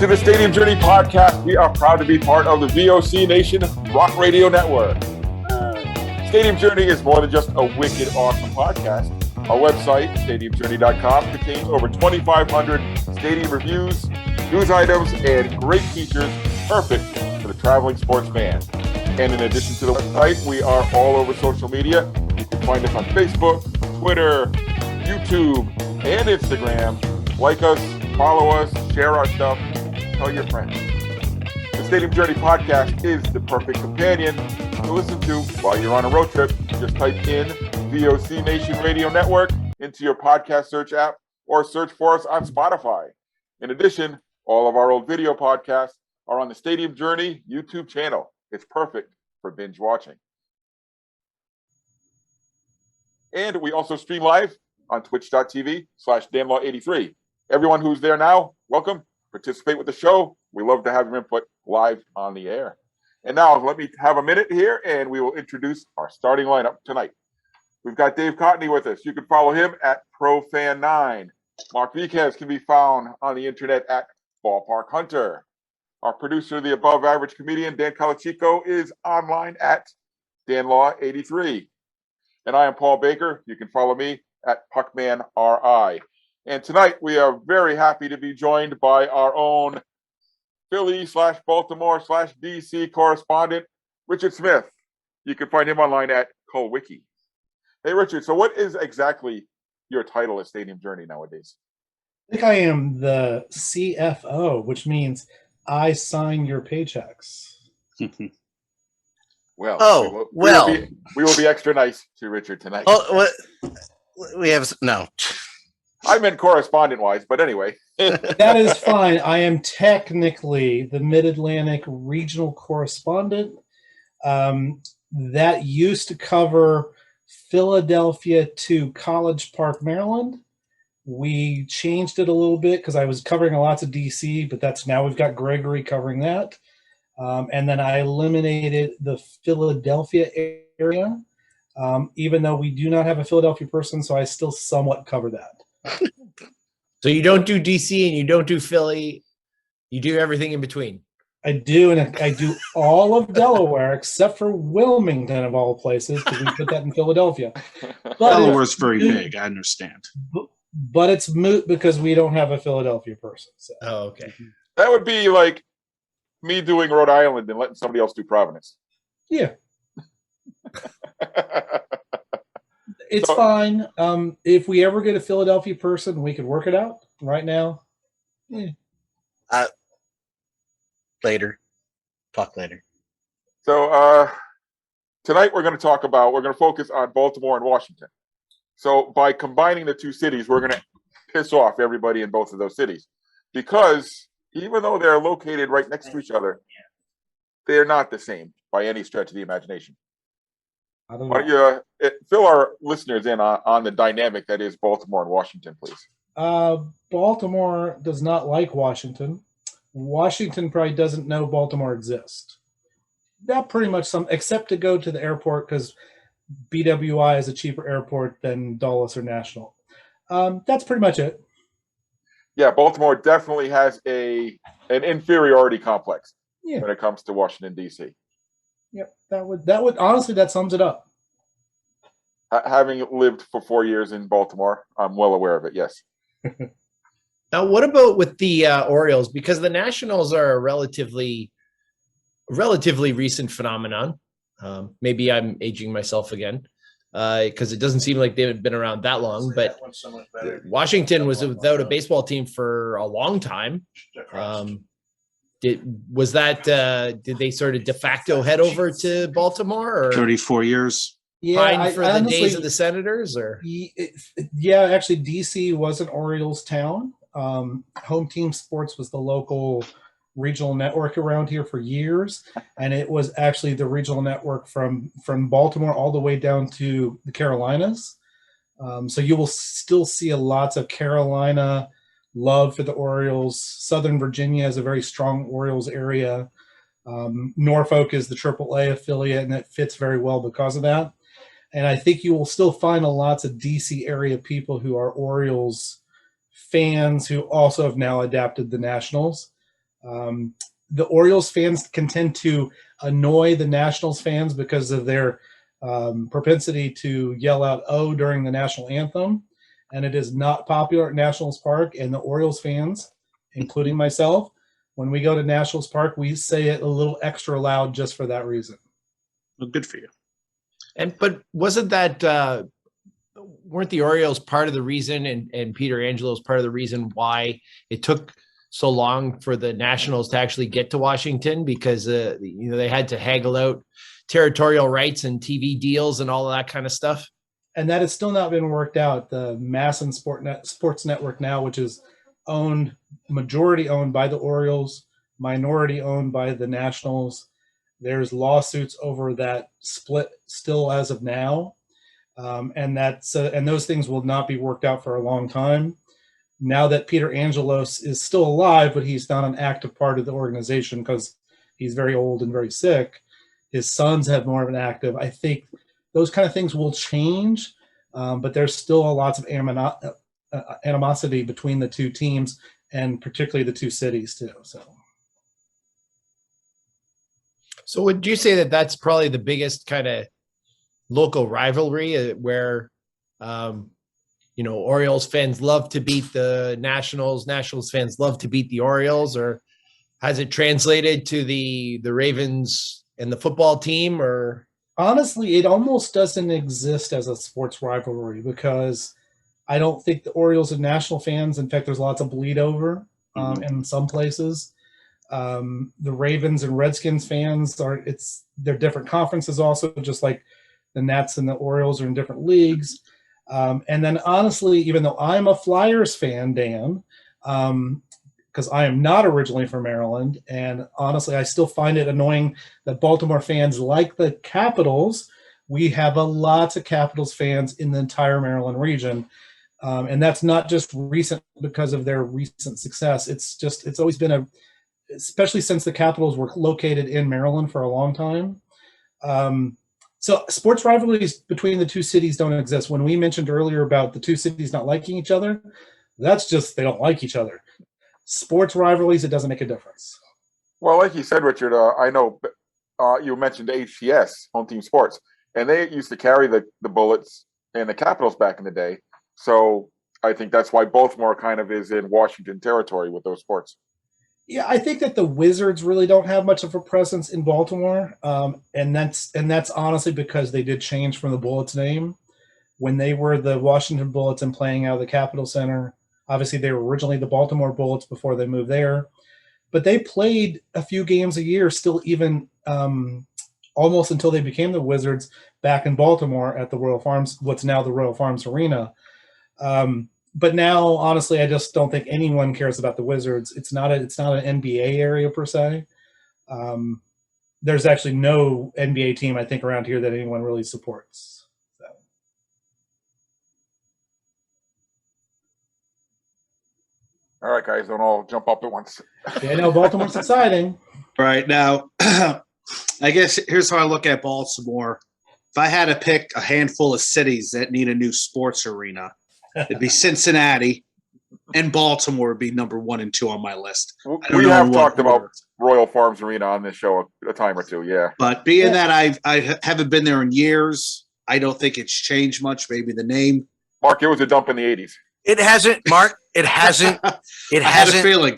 to the Stadium Journey podcast. We are proud to be part of the VOC Nation Rock Radio Network. Stadium Journey is more than just a wicked awesome podcast. Our website, stadiumjourney.com, contains over 2,500 stadium reviews, news items, and great features perfect for the traveling sports fan. And in addition to the website, we are all over social media. You can find us on Facebook, Twitter, YouTube, and Instagram. Like us, follow us, share our stuff, tell your friends. The Stadium Journey podcast is the perfect companion to listen to while you're on a road trip. Just type in VOC Nation Radio Network into your podcast search app or search for us on Spotify. In addition, all of our old video podcasts are on the Stadium Journey YouTube channel. It's perfect for binge watching. And we also stream live on twitch.tv/danlaw83. Everyone who's there now, welcome. Participate with the show. We love to have your input live on the air. And now let me have a minute here and we will introduce our starting lineup tonight. We've got Dave Cotney with us. You can follow him at ProFan9. Mark Viquez can be found on the internet at Ballpark Hunter. Our producer, the above average comedian, Dan Calachico, is online at DanLaw83. And I am Paul Baker. You can follow me at PuckmanRI. And tonight we are very happy to be joined by our own Philly/Baltimore/DC correspondent, Richard Smith. You can find him online at Colwiki. Hey, Richard, so what is exactly your title at Stadium Journey nowadays? I think I am the CFO, which means I sign your paychecks. Well, we will be extra nice to Richard tonight. Oh, what? We have no. I meant correspondent-wise, but anyway. That is fine. I am technically the Mid-Atlantic regional correspondent. That used to cover Philadelphia to College Park, Maryland. We changed it a little bit because I was covering lots of DC, but that's now we've got Gregory covering that. And then I eliminated the Philadelphia area, even though we do not have a Philadelphia person, so I still somewhat cover that. So you don't do DC and you don't do Philly. You do everything in between. I do, and I do all of Delaware except for Wilmington, of all places, because we put that in Philadelphia. But Delaware's very big, I understand. But it's moot because we don't have a Philadelphia person. So. Oh, okay. That would be like me doing Rhode Island and letting somebody else do Providence. Yeah. It's fine. If we ever get a Philadelphia person, we could work it out. Right now, Later. Talk later. So tonight we're going to focus on Baltimore and Washington. So by combining the two cities, we're going to piss off everybody in both of those cities. Because even though they're located right next to each other, they're not the same by any stretch of the imagination. I don't know. Why don't you fill our listeners in on the dynamic that is Baltimore and Washington, please? Baltimore does not like Washington. Washington probably doesn't know Baltimore exists. That pretty much except to go to the airport because BWI is a cheaper airport than Dulles or National. That's pretty much it. Yeah, Baltimore definitely has an inferiority complex when it comes to Washington, D.C. Yep, that would honestly, that sums it up. Having lived for 4 years in Baltimore, I'm well aware of it, yes. Now, what about with the Orioles? Because the Nationals are a relatively recent phenomenon. Maybe I'm aging myself again because it doesn't seem like they've been around that long. But Washington was without a baseball team for a long time. Did they sort of de facto head over to Baltimore? Or 34 years. Yeah, for the days of the Senators, or actually, DC was an Orioles town. Home Team Sports was the local regional network around here for years, and it was actually the regional network from Baltimore all the way down to the Carolinas. So you will still see lots of Carolina love for the Orioles. Southern Virginia has a very strong Orioles area. Norfolk is the AAA affiliate, and it fits very well because of that. And I think you will still find lots of DC area people who are Orioles fans who also have now adapted the Nationals. The Orioles fans can tend to annoy the Nationals fans because of their propensity to yell out "oh" during the national anthem, and it is not popular at Nationals Park. And the Orioles fans, including myself, when we go to Nationals Park, we say it a little extra loud just for that reason. Well, good for you. But wasn't that weren't the Orioles part of the reason, and Peter Angelo's part of the reason why it took so long for the Nationals to actually get to Washington, because they had to haggle out territorial rights and TV deals and all of that kind of stuff? And that has still not been worked out. The Masson Sports Network now, which is majority owned by the Orioles, minority owned by the Nationals. There's lawsuits over that split still as of now. And those things will not be worked out for a long time. Now that Peter Angelos is still alive, but he's not an active part of the organization because he's very old and very sick, his sons have more of an active. I think those kind of things will change, but there's still lots of animosity between the two teams, and particularly the two cities too. So would you say that that's probably the biggest kind of local rivalry where, Orioles fans love to beat the Nationals fans love to beat the Orioles, or has it translated to the Ravens and the football team? Or honestly, it almost doesn't exist as a sports rivalry because I don't think the Orioles and National fans, in fact, there's lots of bleed over in some places. The Ravens and Redskins fans they're different conferences also, just like the Nats and the Orioles are in different leagues. And then honestly, even though I'm a Flyers fan, Dan, because I am not originally from Maryland, and honestly, I still find it annoying that Baltimore fans like the Capitals. We have lots of Capitals fans in the entire Maryland region. And that's not just recent because of their recent success. It's always been especially since the Capitals were located in Maryland for a long time. So sports rivalries between the two cities don't exist. When we mentioned earlier about the two cities not liking each other, that's just they don't like each other. Sports rivalries, it doesn't make a difference. Well, like you said, Richard, I know you mentioned HTS, Home Team Sports, and they used to carry the Bullets and the Capitals back in the day. So I think that's why Baltimore kind of is in Washington territory with those sports. Yeah, I think that the Wizards really don't have much of a presence in Baltimore, and that's honestly because they did change from the Bullets name when they were the Washington Bullets and playing out of the Capitol Center. Obviously, they were originally the Baltimore Bullets before they moved there, but they played a few games a year, still even almost until they became the Wizards back in Baltimore at the Royal Farms, what's now the Royal Farms Arena. But now, honestly, I just don't think anyone cares about the Wizards. It's not an NBA area per se. There's actually no NBA team, I think, around here that anyone really supports. So. All right, guys, don't all jump up at once. Yeah, no, Baltimore's exciting. Right now, I guess here's how I look at Baltimore. If I had to pick a handful of cities that need a new sports arena, it'd be Cincinnati, and Baltimore would be number 1 and 2 on my list. We have talked about Royal Farms Arena on this show a time or two, yeah. But being that I haven't been there in years, I don't think it's changed much. Maybe the name. Mark, it was a dump in the 80s. It hasn't, Mark. It hasn't. It I had a hasn't. feeling.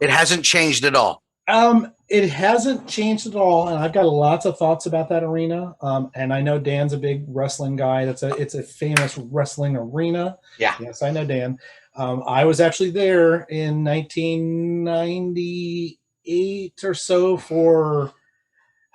It hasn't changed at all. It hasn't changed at all, and I've got lots of thoughts about that arena. And I know Dan's a big wrestling guy. It's a famous wrestling arena. Yeah. Yes, I know Dan. I was actually there in 1998 or so for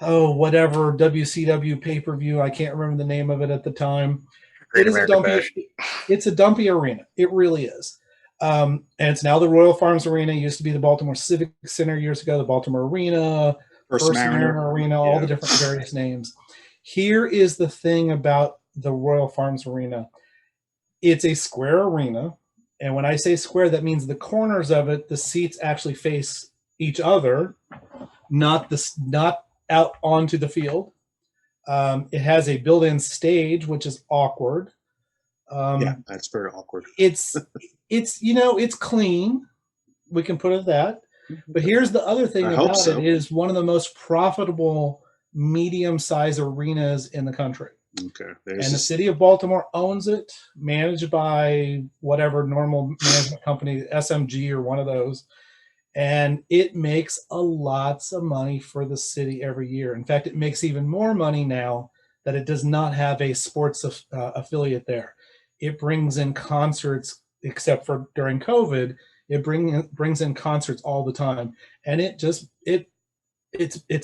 whatever WCW pay-per-view. I can't remember the name of it at the time. It's a dumpy arena. It really is. And it's now the Royal Farms Arena. It used to be the Baltimore Civic Center years ago, the Baltimore Arena, First Mariner Arena, all the different various names. Here is the thing about the Royal Farms Arena. It's a square arena. And when I say square, that means the corners of it, the seats actually face each other, not out onto the field. It has a built-in stage, which is awkward. That's very awkward. It's clean. We can put it that. But here's the other thing I hope about so. it is one of the most profitable medium-sized arenas in the country. Okay. And the city of Baltimore owns it, managed by whatever normal management company, SMG or one of those. And it makes a lots of money for the city every year. In fact, it makes even more money now that it does not have a sports affiliate there. It brings in concerts, except for during COVID. It brings in concerts all the time, and it's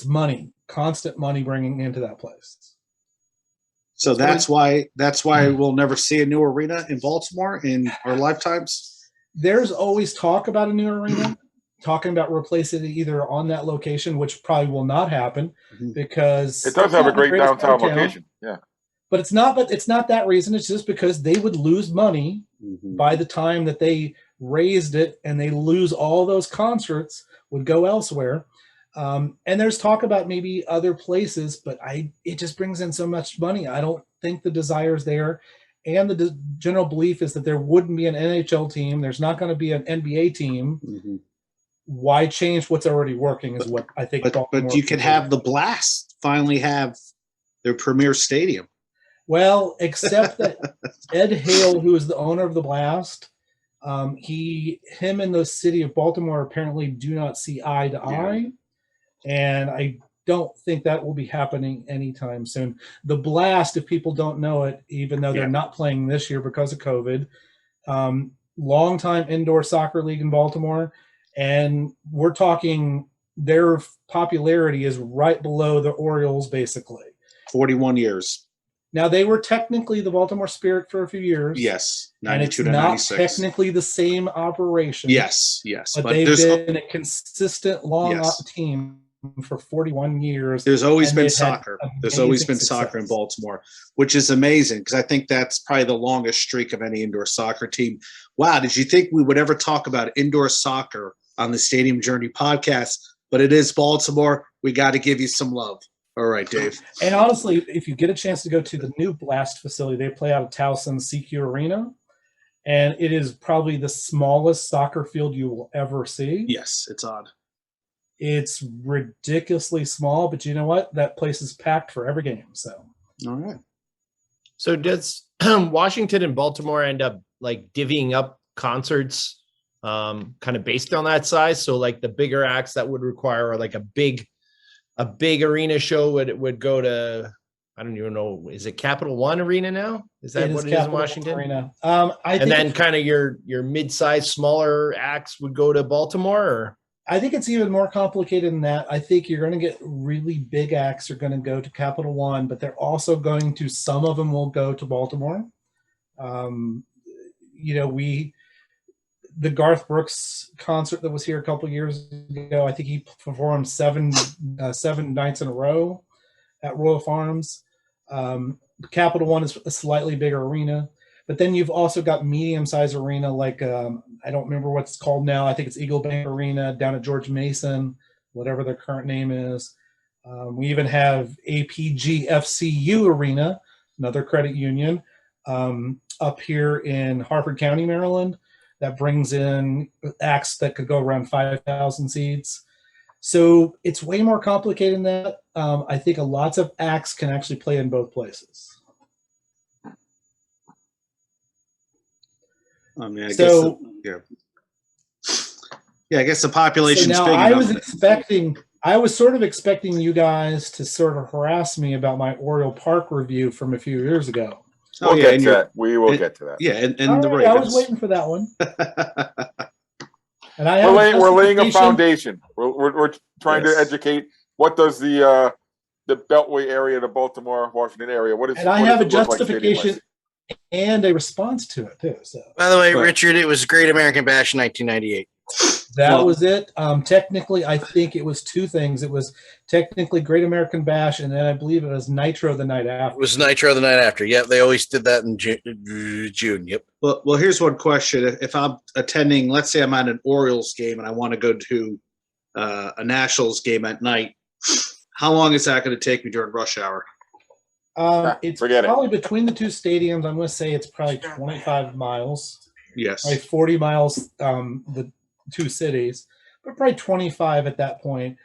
money, constant money bringing into that place. So that's why we'll never see a new arena in Baltimore in our lifetimes. There's always talk about a new arena, talking about replacing it either on that location, which probably will not happen because it does have a great downtown location. Yeah. But it's not that reason. It's just because they would lose money by the time that they raised it, and they lose all those concerts would go elsewhere. And there's talk about maybe other places, but it just brings in so much money. I don't think the desire's there. And the general belief is that there wouldn't be an NHL team. There's not going to be an NBA team. Why change what's already working is what I think. But you could have the Blast finally have their premier stadium. Well, except that Ed Hale, who is the owner of the Blast, him and the city of Baltimore apparently do not see eye to eye. And I don't think that will be happening anytime soon. The Blast, if people don't know it, even though they're not playing this year because of COVID, longtime indoor soccer league in Baltimore. And we're talking their popularity is right below the Orioles, basically. 41 years. Now, they were technically the Baltimore Spirit for a few years. Yes, 92 and it's to not 96. technically the same operation. Yes. But they've been a consistent, long team for 41 years. There's always been soccer. There's always been soccer in Baltimore, which is amazing because I think that's probably the longest streak of any indoor soccer team. Wow, did you think we would ever talk about indoor soccer on the Stadium Journey podcast? But it is Baltimore. We got to give you some love. All right, Dave. And honestly, if you get a chance to go to the new Blast facility, they play out of Towson Ecw Arena, and it is probably the smallest soccer field you will ever see. Yes, it's odd. It's ridiculously small, but you know what? That place is packed for every game. So, all right. So does Washington and Baltimore end up like divvying up concerts kind of based on that size? So like the bigger acts that would require like a big arena show would go to, I don't even know, is it Capital One Arena now? Is that what it is in Washington? Arena. And then kind of your mid-sized, smaller acts would go to Baltimore? Or? I think it's even more complicated than that. I think you're going to get really big acts are going to go to Capital One, but they're also going to, some of them will go to Baltimore. The Garth Brooks concert that was here a couple years ago, I think he performed seven nights in a row at Royal Farms. Capital One is a slightly bigger arena, but then you've also got medium-sized arena like I don't remember what it's called now. I think it's Eagle Bank Arena down at George Mason, whatever their current name is. We even have APGFCU Arena, another credit union, up here in Harford County, Maryland. That brings in acts that could go around 5,000 seats. So it's way more complicated than that. I think lots of acts can actually play in both places. I mean, I guess the population's big enough. I was sort of expecting you guys to sort of harass me about my Oriole Park review from a few years ago. We'll get to that. We will get to that. Yeah, and the Ravens. I was waiting for that one. And we're laying a foundation. We're trying to educate. What does the Beltway area, the Baltimore, Washington area, what is? And I have a justification and a response to it too. So, by the way, Richard, it was Great American Bash in 1998. That was it. Technically, I think it was two things. It was technically Great American Bash, and then I believe it was Nitro the night after. It was Nitro the night after. Yep, they always did that in June. Yep. Well, here's one question. If I'm attending, let's say I'm at an Orioles game and I want to go to a Nationals game at night, how long is that going to take me during rush hour? It's probably between the two stadiums. I'm going to say it's probably 25 miles. Yes. Like 40 miles, the two cities. probably 25 at that point.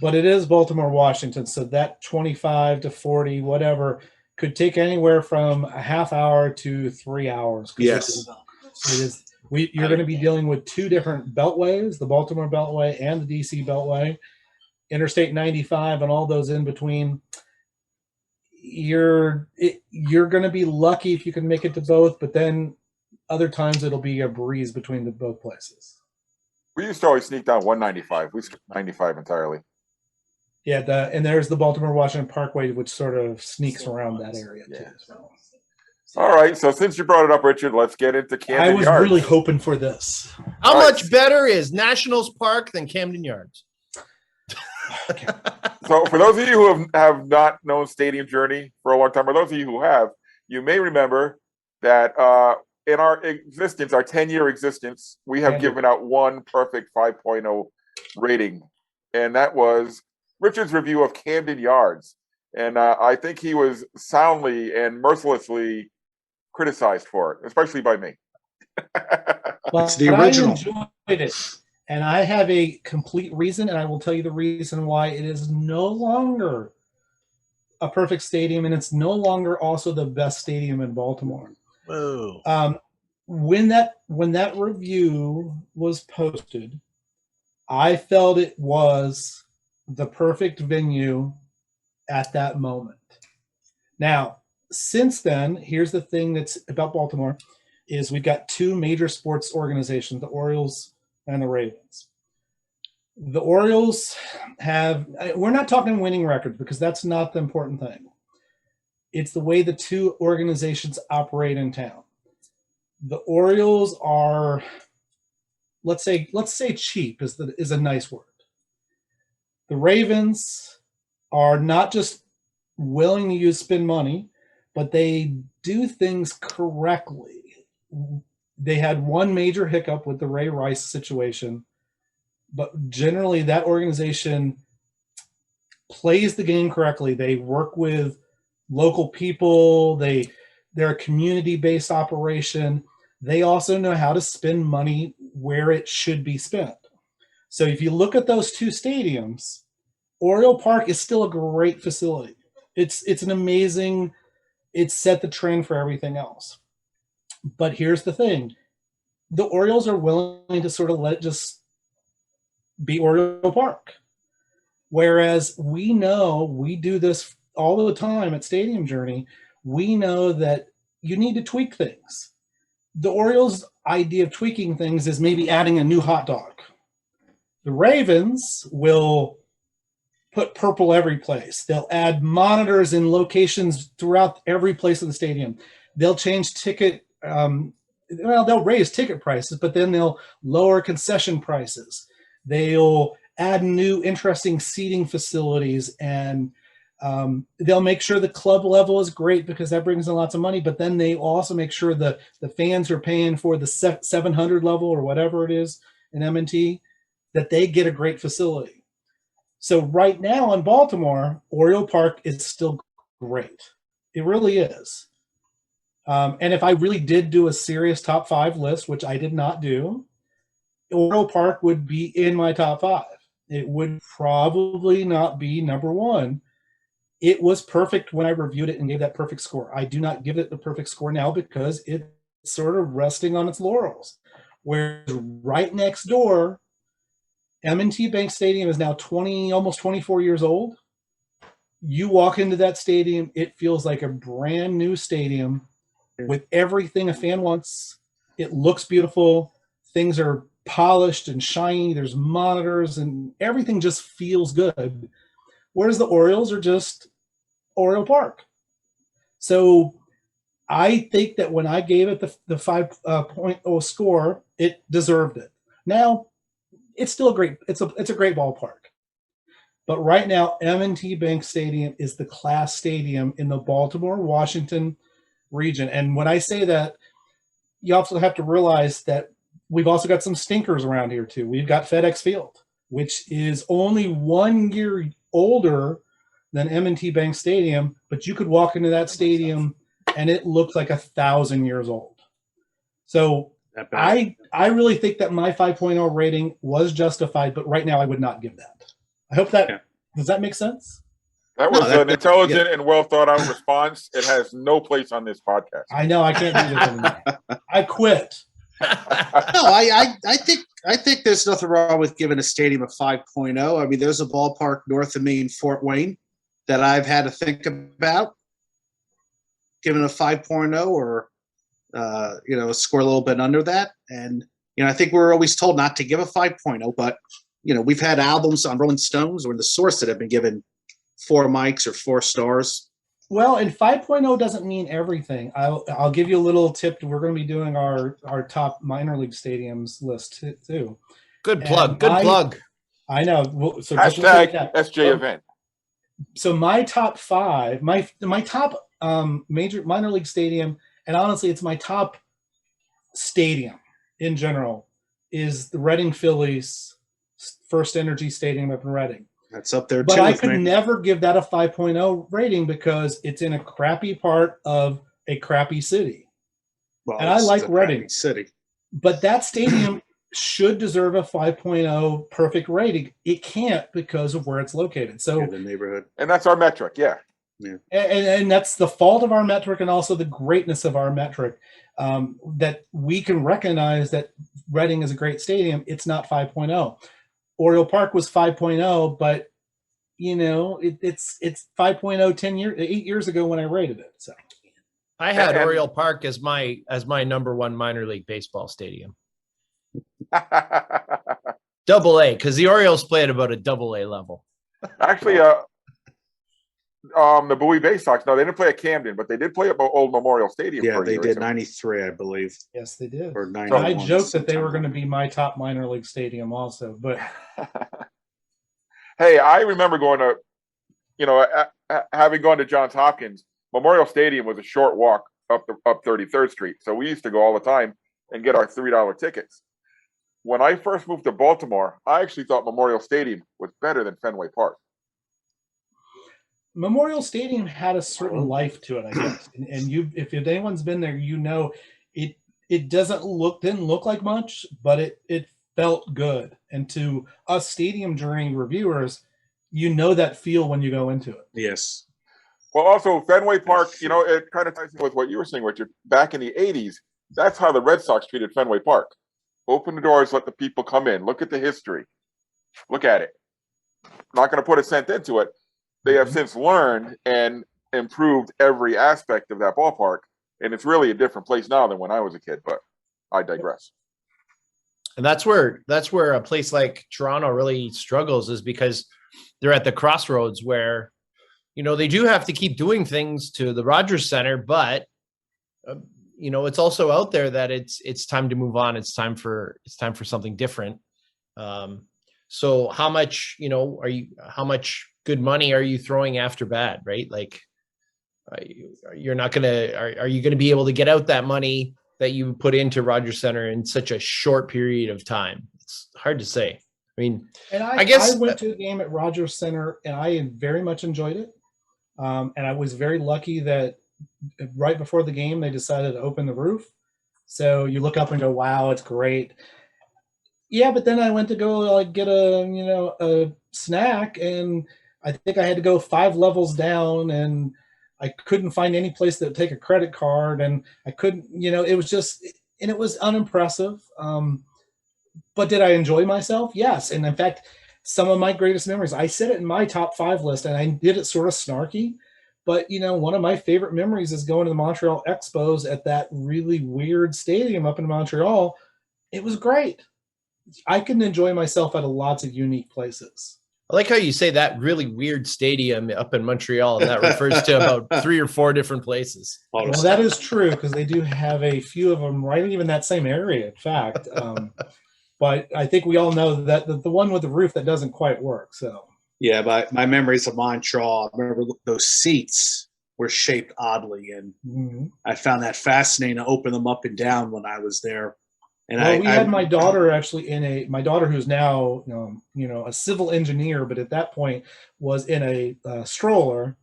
But it is Baltimore, Washington, so that 25 to 40, whatever, could take anywhere from a half hour to 3 hours. 'Cause Yes. it is. You're going to be dealing with two different beltways, the Baltimore Beltway and the DC Beltway, Interstate 95, and all those in between. You're going to be lucky if you can make it to both, but then other times it'll be a breeze between the both places. We used to always sneak down 195. We skipped 95 entirely. Yeah, and there's the Baltimore Washington Parkway, which sort of sneaks around that area too. So. All right, so since you brought it up, Richard, let's get into Camden I was Yards. really hoping for this. How All right. much better is Nationals Park than Camden Yards? Okay. So for those of you who have not known Stadium Journey for a long time, or those of you who have, you may remember that in our existence, our 10-year existence, we have given out one perfect 5.0 rating, and that was Richard's review of Camden Yards. And I think he was soundly and mercilessly criticized for it, especially by me. It's the original. I enjoyed it, and I have a complete reason, and I will tell you the reason why it is no longer a perfect stadium, and it's no longer also the best stadium in Baltimore. Whoa. When that review was posted, I felt it was the perfect venue at that moment. Now, since then, here's the thing that's about Baltimore is we've got two major sports organizations, the Orioles and the Ravens. The Orioles we're not talking winning records because that's not the important thing. It's the way the two organizations operate in town. The Orioles are, let's say cheap is a nice word. The Ravens are not just willing to spend money, but they do things correctly. They had one major hiccup with the Ray Rice situation, but generally that organization plays the game correctly. They work with local people. They're a community-based operation. They also know how to spend money where it should be spent. So if you look at those two stadiums, Oriole Park is still a great facility. It's an amazing, it's set the trend for everything else. But here's the thing. The Orioles are willing to sort of let it just be Oriole Park. Whereas we do this all the time at Stadium Journey. We know that you need to tweak things. The Orioles' idea of tweaking things is maybe adding a new hot dog. The Ravens will put purple every place. They'll add monitors in locations throughout every place of the stadium. They'll change they'll raise ticket prices, but then they'll lower concession prices. They'll add new interesting seating facilities, and they'll make sure the club level is great because that brings in lots of money, but then they also make sure the fans are paying for the 700 level or whatever it is in M&T, that they get a great facility. So right now in Baltimore, Oriole Park is still great. It really is. And if I really did do a serious top 5 list, which I did not do, Oriole Park would be in my top 5. It would probably not be number 1. It was perfect when I reviewed it and gave that perfect score. I do not give it the perfect score now because it's sort of resting on its laurels. Whereas right next door, M&T Bank Stadium is now almost 24 years old. You walk into that stadium, it feels like a brand new stadium with everything a fan wants. It looks beautiful. Things are polished and shiny. There's monitors and everything just feels good. Whereas the Orioles are just Oriole Park. So I think that when I gave it the 5.0 score, it deserved it. Now, it's still a great ballpark. But right now, M&T Bank Stadium is the class stadium in the Baltimore, Washington region. And when I say that, you also have to realize that we've also got some stinkers around here too. We've got FedEx Field, which is only 1 year older than M&T Bank Stadium, but you could walk into that stadium and it looks like 1,000 years old. So that bad. I really think that my 5.0 rating was justified, but right now I would not give that. I hope that does that make sense? That was an intelligent and well thought out response. It has no place on this podcast. I know I can't do this anymore. I quit. No, I think there's nothing wrong with giving a stadium a 5.0. I mean, there's a ballpark north of me in Fort Wayne that I've had to think about giving a 5.0 or score a little bit under that. And I think we're always told not to give a 5.0, but we've had albums on Rolling Stones or The Source that have been given 4 mics or 4 stars. Well, and 5.0 doesn't mean everything. I'll give you a little tip. We're going to be doing our top minor league stadiums list too. Good plug. Good plug. I know. So hashtag SJ event. So my top 5, my top minor league stadium, and honestly, it's my top stadium in general, is the Reading Phillies First Energy Stadium up in Reading. That's up there too. But I could never give that a 5.0 rating because it's in a crappy part of a crappy city. Well, and I like Reading City. But that stadium should deserve a 5.0 perfect rating. It can't because of where it's located. So in the neighborhood. And that's our metric, yeah. And that's the fault of our metric and also the greatness of our metric, that we can recognize that Reading is a great stadium. It's not 5.0. Oriole Park was 5.0, but it's 5.0 8 years ago when I rated it. So I had Oriole Park as my number 1 minor league baseball stadium. Double A, because the Orioles play at about a double A level. Actually, the Bowie Bay Sox, no, they didn't play at Camden, but they did play at Old Memorial Stadium. Yeah, they did 93, I believe. Yes, they did. Or 91. I joked that they were going to be my top minor league stadium also, but hey, I remember going to, having gone to Johns Hopkins, Memorial Stadium was a short walk up 33rd Street. So we used to go all the time and get our $3 tickets. When I first moved to Baltimore, I actually thought Memorial Stadium was better than Fenway Park. Memorial Stadium had a certain life to it, I guess. And if anyone's been there, it didn't look like much, but it felt good. And to us stadium journey reviewers, that feel when you go into it. Yes. Well, also Fenway Park, it kind of ties in with what you were saying, Richard. Back in the 80s, that's how the Red Sox treated Fenway Park. Open the doors, let the people come in. Look at the history. Look at it. Not going to put a cent into it. They have since learned and improved every aspect of that ballpark. And it's really a different place now than when I was a kid, but I digress. And that's where a place like Toronto really struggles, is because they're at the crossroads where, they do have to keep doing things to the Rogers Center, but it's also out there that it's time to move on. It's time for something different. So how much, how much good money are you throwing after bad, right? Like, you're not going to, are you going to be able to get out that money that you put into Rogers Center in such a short period of time? It's hard to say. I mean, and I guess I went to a game at Rogers Center and I very much enjoyed it. And I was very lucky that right before the game, they decided to open the roof. So you look up and go, wow, it's great. Yeah, but then I went to go get a snack, and I think I had to go 5 levels down, and I couldn't find any place that would take a credit card, and I couldn't, it was just, and it was unimpressive. But did I enjoy myself? Yes. And in fact, some of my greatest memories, I said it in my top 5 list, and I did it sort of snarky, but one of my favorite memories is going to the Montreal Expos at that really weird stadium up in Montreal. It was great. I can enjoy myself at lots of unique places. I like how you say that really weird stadium up in Montreal, and that refers to about 3 or 4 different places. Well, that is true, because they do have a few of them right even that same area, in fact. But I think we all know that the one with the roof that doesn't quite work. So yeah, but my memories of Montreal, I remember those seats were shaped oddly, and I found that fascinating to open them up and down when I was there. And we had my daughter actually my daughter who's now a civil engineer, but at that point was in a stroller,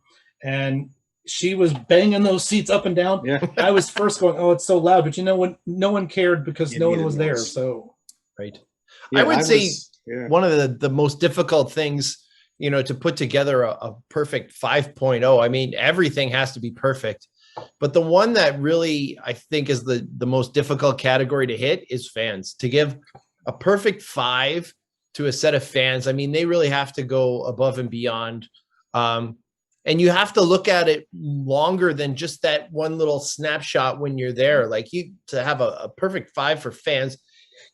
and she was banging those seats up and down. Yeah. I was first going, oh, it's so loud, but when no one cared because no one was there. So Right. Yeah, I would say yeah. one of the most difficult things, to put together a perfect 5.0. I mean, everything has to be perfect, but the one that really I think is the most difficult category to hit is fans. To give a perfect 5 to a set of fans, I mean, they really have to go above and beyond. And you have to look at it longer than just that one little snapshot when you're there. Like to have a perfect 5 for fans,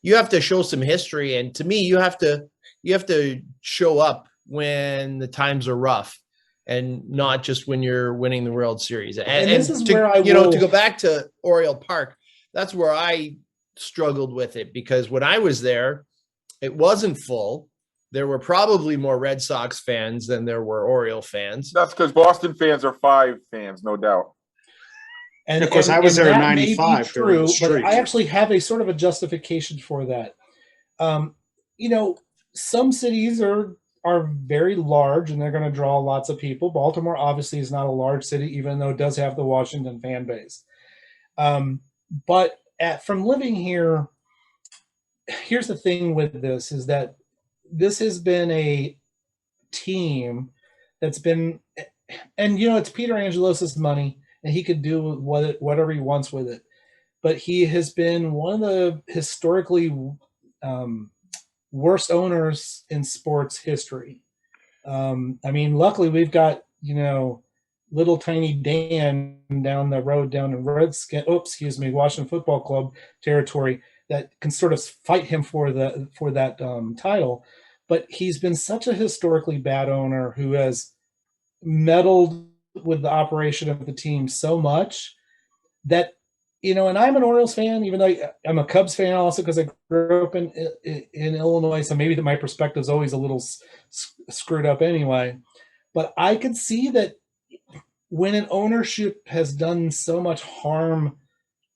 you have to show some history. And to me, you have to show up when the times are rough and not just when you're winning the World Series. And this is to, where I to go back to Oriole Park, that's where I struggled with it, because when I was there, it wasn't full. There were probably more Red Sox fans than there were Oriole fans. That's because Boston fans are 5 fans, no doubt. And of course, I was there in '95. True, but I actually have a sort of a justification for that. Some cities are very large and they're going to draw lots of people. Baltimore obviously is not a large city, even though it does have the Washington fan base. But from living here, here's the thing with this is that this has been a team that's been, and it's Peter Angelos's money, and he could do whatever he wants with it. But he has been one of the historically worst owners in sports history. I mean, luckily we've got little tiny Dan down the road down in Washington Football Club territory that can sort of fight him for that title. But he's been such a historically bad owner who has meddled with the operation of the team so much that, and I'm an Orioles fan, even though I'm a Cubs fan also because I grew up in Illinois, so maybe my perspective is always a little screwed up anyway. But I could see that when an ownership has done so much harm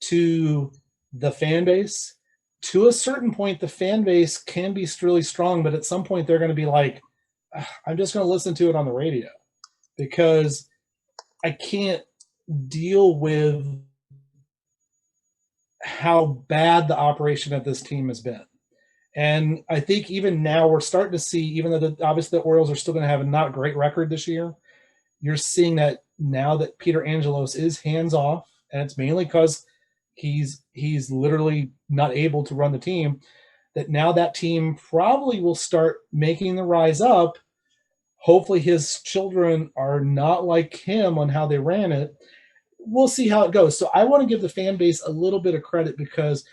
to the fan base, to a certain point, the fan base can be really strong, but at some point they're going to be like, I'm just going to listen to it on the radio because I can't deal with how bad the operation of this team has been. And I think even now we're starting to see, even though obviously the Orioles are still going to have a not great record this year, you're seeing that now that Peter Angelos is hands off, and it's mainly because he's literally not able to run the team, that now that team probably will start making the rise up. Hopefully his children are not like him on how they ran it. We'll see how it goes. So I want to give the fan base a little bit of credit because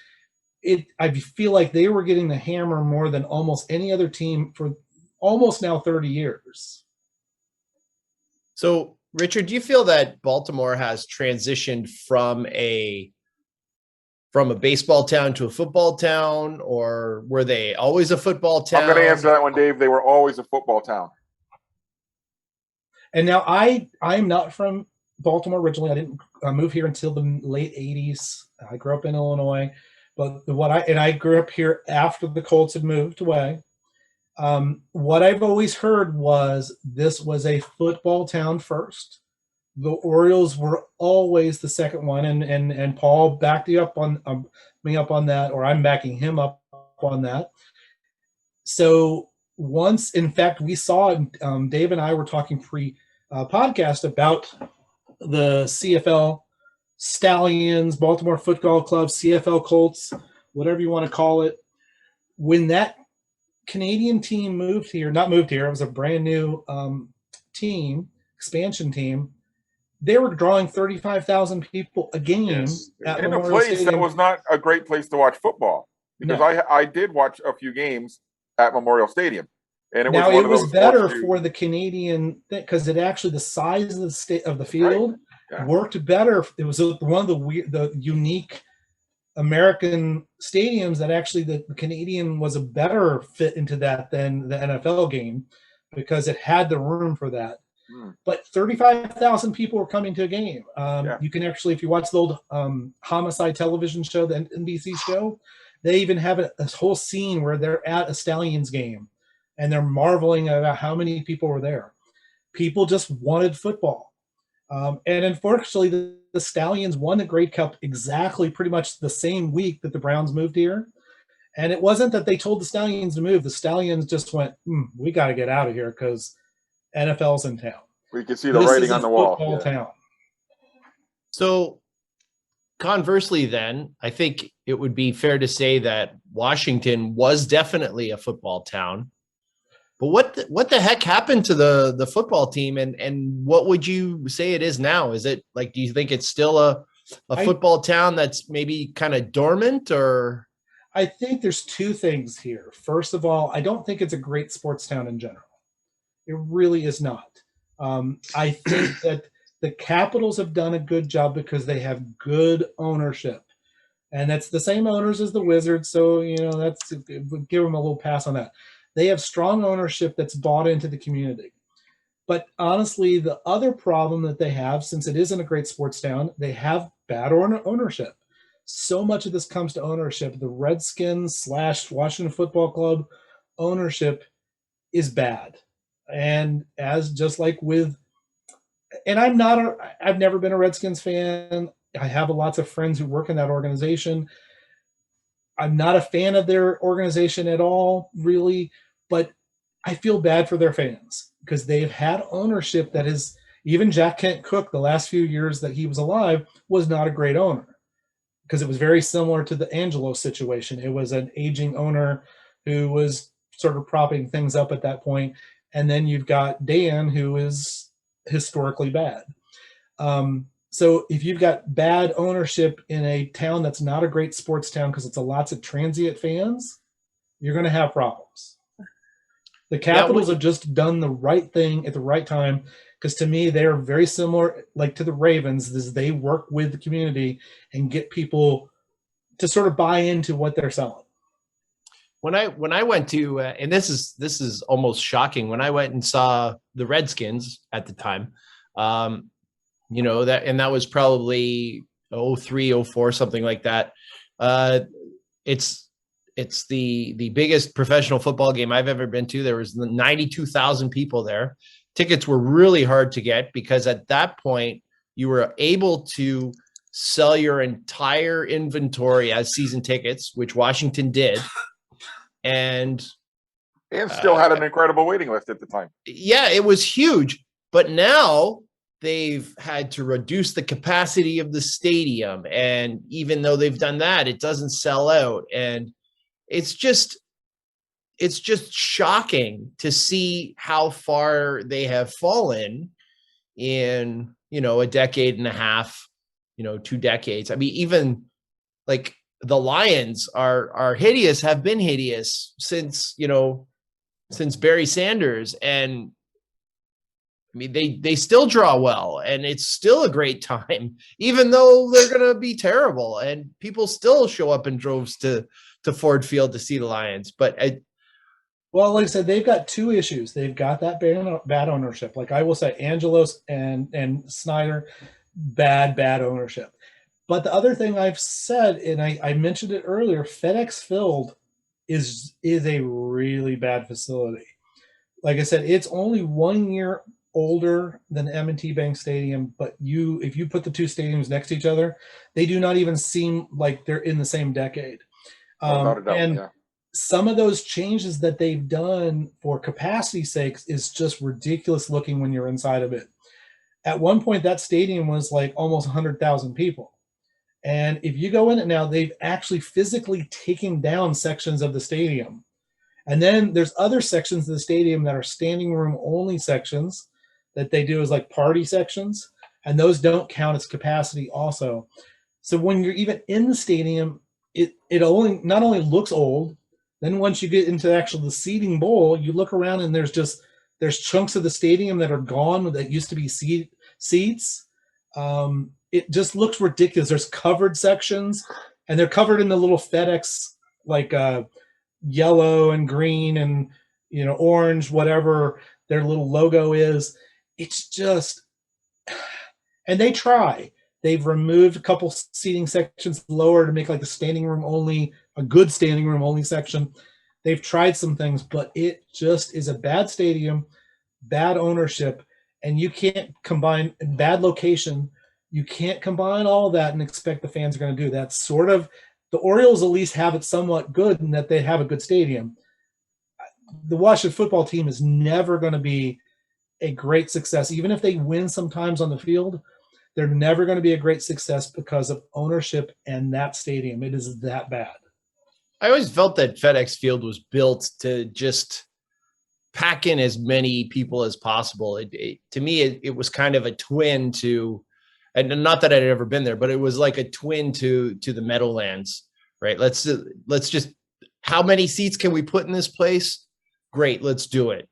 I feel like they were getting the hammer more than almost any other team for almost now 30 years. So, Richard, do you feel that Baltimore has transitioned from a baseball town to a football town, or were they always a football town? I'm going to answer that one, Dave. They were always a football town. And now I'm not from Baltimore originally. I didn't move here until the late 80s. I grew up in Illinois, but I grew up here after the Colts had moved away. What I've always heard was this was a football town first. The Orioles were always the second one, and Paul backed you up on me up on that, or I'm backing him up on that. So once, in fact, we saw Dave and I were talking pre-podcast about the CFL Stallions, Baltimore Football Club, CFL Colts, whatever you want to call it. When that Canadian team not moved here, it was a brand new team, expansion team. They were drawing 35,000 people a game at in Memorial a place Stadium. that was not a great place to watch football because No. I did watch a few games at Memorial Stadium, and it was better for the Canadian thing because it actually the size of the field worked better. It was one of the unique American stadiums that actually the Canadian was a better fit into that than the NFL game because it had the room for that. But 35,000 people were coming to a game. You can actually, if you watch the old Homicide television show, the NBC show, they even have a whole scene where they're at a Stallions game and they're marveling about how many people were there. People just wanted football. And unfortunately, the Stallions won the Grey Cup exactly pretty much the same week that the Browns moved here. And it wasn't that they told the Stallions to move. The Stallions just went, we got to get out of here because NFL's in town. We can see the writing on the wall. Football town. So conversely, then, I think it would be fair to say that Washington was definitely a football town. But what the heck happened to the football team, and what would you say it is now? Is it like, do you think it's still a football town that's maybe kind of dormant, or? I think there's two things here. First of all, I don't think it's a great sports town in general. It really is not. I think that the Capitals have done a good job because they have good ownership, and that's the same owners as the Wizards. So that's give them a little pass on that. They have strong ownership that's bought into the community. But honestly, the other problem that they have, since it isn't a great sports town, they have bad ownership. So much of this comes to ownership. The Redskins / Washington Football Club ownership is bad. And just like with, and I've never been a Redskins fan. I have lots of friends who work in that organization. I'm not a fan of their organization at all, really, but I feel bad for their fans because they've had ownership that is, even Jack Kent Cooke, the last few years that he was alive, was not a great owner because it was very similar to the Angelo situation. It was an aging owner who was sort of propping things up at that point. And then you've got Dan, who is historically bad. So if you've got bad ownership in a town that's not a great sports town because it's lots of transient fans, you're going to have problems. The Capitals have just done the right thing at the right time because to me, they're very similar, like to the Ravens, is they work with the community and get people to sort of buy into what they're selling. When I went to, and this is almost shocking, when I went and saw the Redskins at the time, that was probably 03, 04, something like that. It's the biggest professional football game I've ever been to. There was 92,000 people there. Tickets were really hard to get because at that point you were able to sell your entire inventory as season tickets, which Washington did. And still had an incredible waiting list at the time. Yeah, it was huge. But now they've had to reduce the capacity of the stadium. And even though they've done that, it doesn't sell out. And it's just shocking to see how far they have fallen in, a decade and a half, 2 decades. I mean, even like the Lions are hideous, have been hideous since Barry Sanders. And I mean, they still draw well, and it's still a great time, even though they're going to be terrible. And people still show up in droves to Ford Field to see the Lions. But well, like I said, they've got two issues. They've got that bad ownership. Like I will say, Angelos and Snyder, bad ownership. But the other thing I've said, and I mentioned it earlier, FedEx Field is a really bad facility. Like I said, it's only 1 year older than M&T Bank Stadium, but if you put the two stadiums next to each other, they do not even seem like they're in the same decade. Some of those changes that they've done for capacity sakes is just ridiculous looking when you're inside of it. At one point, that stadium was like almost 100,000 people. And if you go in it now, they've actually physically taken down sections of the stadium. And then there's other sections of the stadium that are standing room only sections that they do as like party sections. And those don't count as capacity also. So when you're even in the stadium, it not only looks old, then once you get into the seating bowl, you look around and there's chunks of the stadium that are gone that used to be seats. It just looks ridiculous. There's covered sections, and they're covered in the little FedEx, like yellow and green and orange, whatever their little logo is. It's just, and they try. They've removed a couple seating sections lower to make like the standing room only, a good standing room only section. They've tried some things, but it just is a bad stadium, bad ownership. and you can't combine bad location. You can't combine all that and expect the fans are going to do that. Sort of, the Orioles at least have it somewhat good in that they have a good stadium. The Washington football team is never going to be a great success. Even if they win sometimes on the field, they're never going to be a great success because of ownership and that stadium. It is that bad. I always felt that FedEx Field was built to just pack in as many people as possible. To me, it was kind of a twin to, and not that I'd ever been there, but it was like a twin to the Meadowlands, right? Let's just, how many seats can we put in this place? Great, let's do it.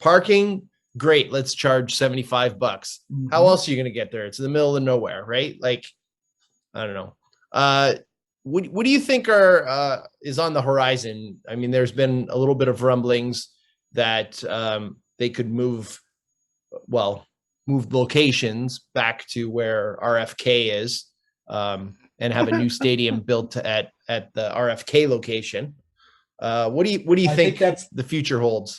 Parking, great, let's charge $75. Mm-hmm. How else are you going to get there? It's in the middle of nowhere, right? Like, I don't know. What do you think is on the horizon? I mean, there's been a little bit of rumblings that they could move locations back to where RFK is, and have a new stadium built at the RFK location. What do you think that's the future holds?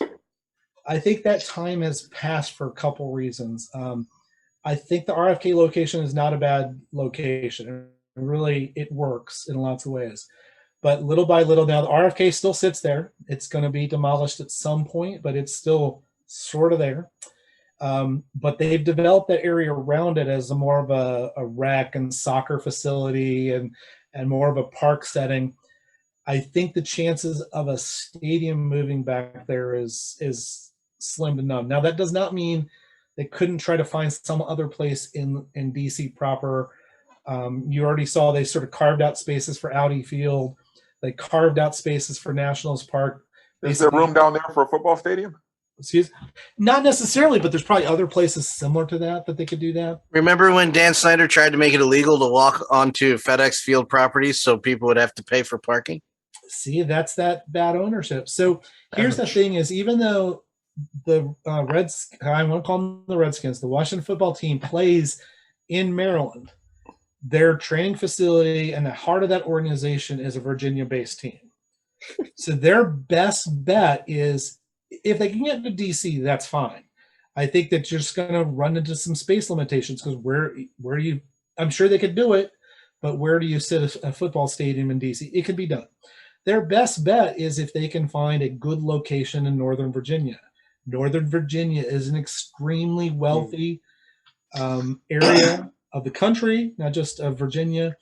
I think that time has passed for a couple reasons. I think the RFK location is not a bad location. Really, it works in lots of ways. But little by little now, the RFK still sits there. It's going to be demolished at some point, but it's still sort of there. But they've developed that area around it as more of a rec and soccer facility and more of a park setting. I think the chances of a stadium moving back there is slim to none. Now, that does not mean they couldn't try to find some other place in DC proper. You already saw they sort of carved out spaces for Audi Field. They carved out spaces for Nationals Park. Is there room down there for a football stadium? Not necessarily, but there's probably other places similar to that they could do that. Remember when Dan Snyder tried to make it illegal to walk onto FedEx Field properties so people would have to pay for parking? See, that's that bad ownership. So here's the thing is, even though the I want to call them the Redskins, the Washington football team plays in Maryland, their training facility and the heart of that organization is a Virginia-based team. So their best bet is, if they can get into DC, that's fine. I think that you're just going to run into some space limitations because where do you, I'm sure they could do it, but where do you sit a football stadium in DC? It could be done. Their best bet is if they can find a good location in Northern Virginia. Northern Virginia is an extremely wealthy area of the country, not just of Virginia.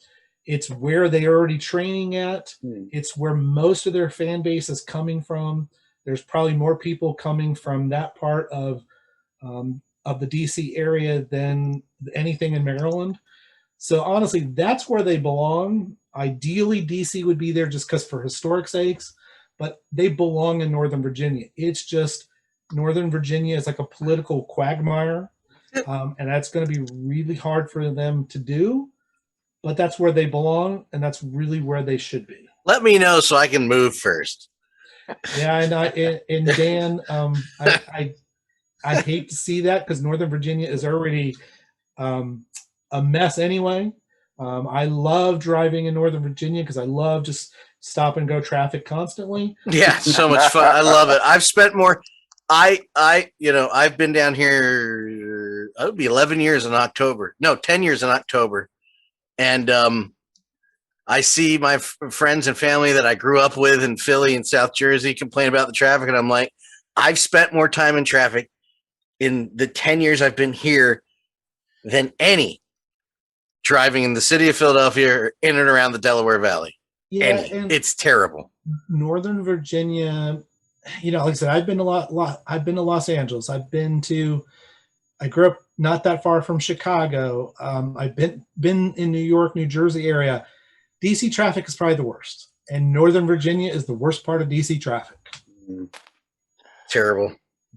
It's where they're already training at. It's where most of their fan base is coming from. There's probably more people coming from that part of the DC area than anything in Maryland. So honestly, that's where they belong. Ideally, DC would be there just because for historic sakes, but they belong in Northern Virginia. It's just Northern Virginia is like a political quagmire, and that's going to be really hard for them to do, but that's where they belong, and that's really where they should be. Let me know so I can move first. Yeah, and Dan, I hate to see that because Northern Virginia is already a mess anyway. I love driving in Northern Virginia because I love just stop and go traffic constantly. Yeah, so much fun. I love it. I've spent more. I've been down here. It would be 11 years in October. No, 10 years in October, and I see my friends and family that I grew up with in Philly and South Jersey complain about the traffic, and I'm like, I've spent more time in traffic in the 10 years I've been here than any driving in the city of Philadelphia or in and around the Delaware Valley. Yeah, it's terrible. Northern Virginia, like I said, I've been I've been to Los Angeles. I grew up not that far from Chicago. I've been in New York, New Jersey area. DC traffic is probably the worst, and Northern Virginia is the worst part of DC traffic. Terrible.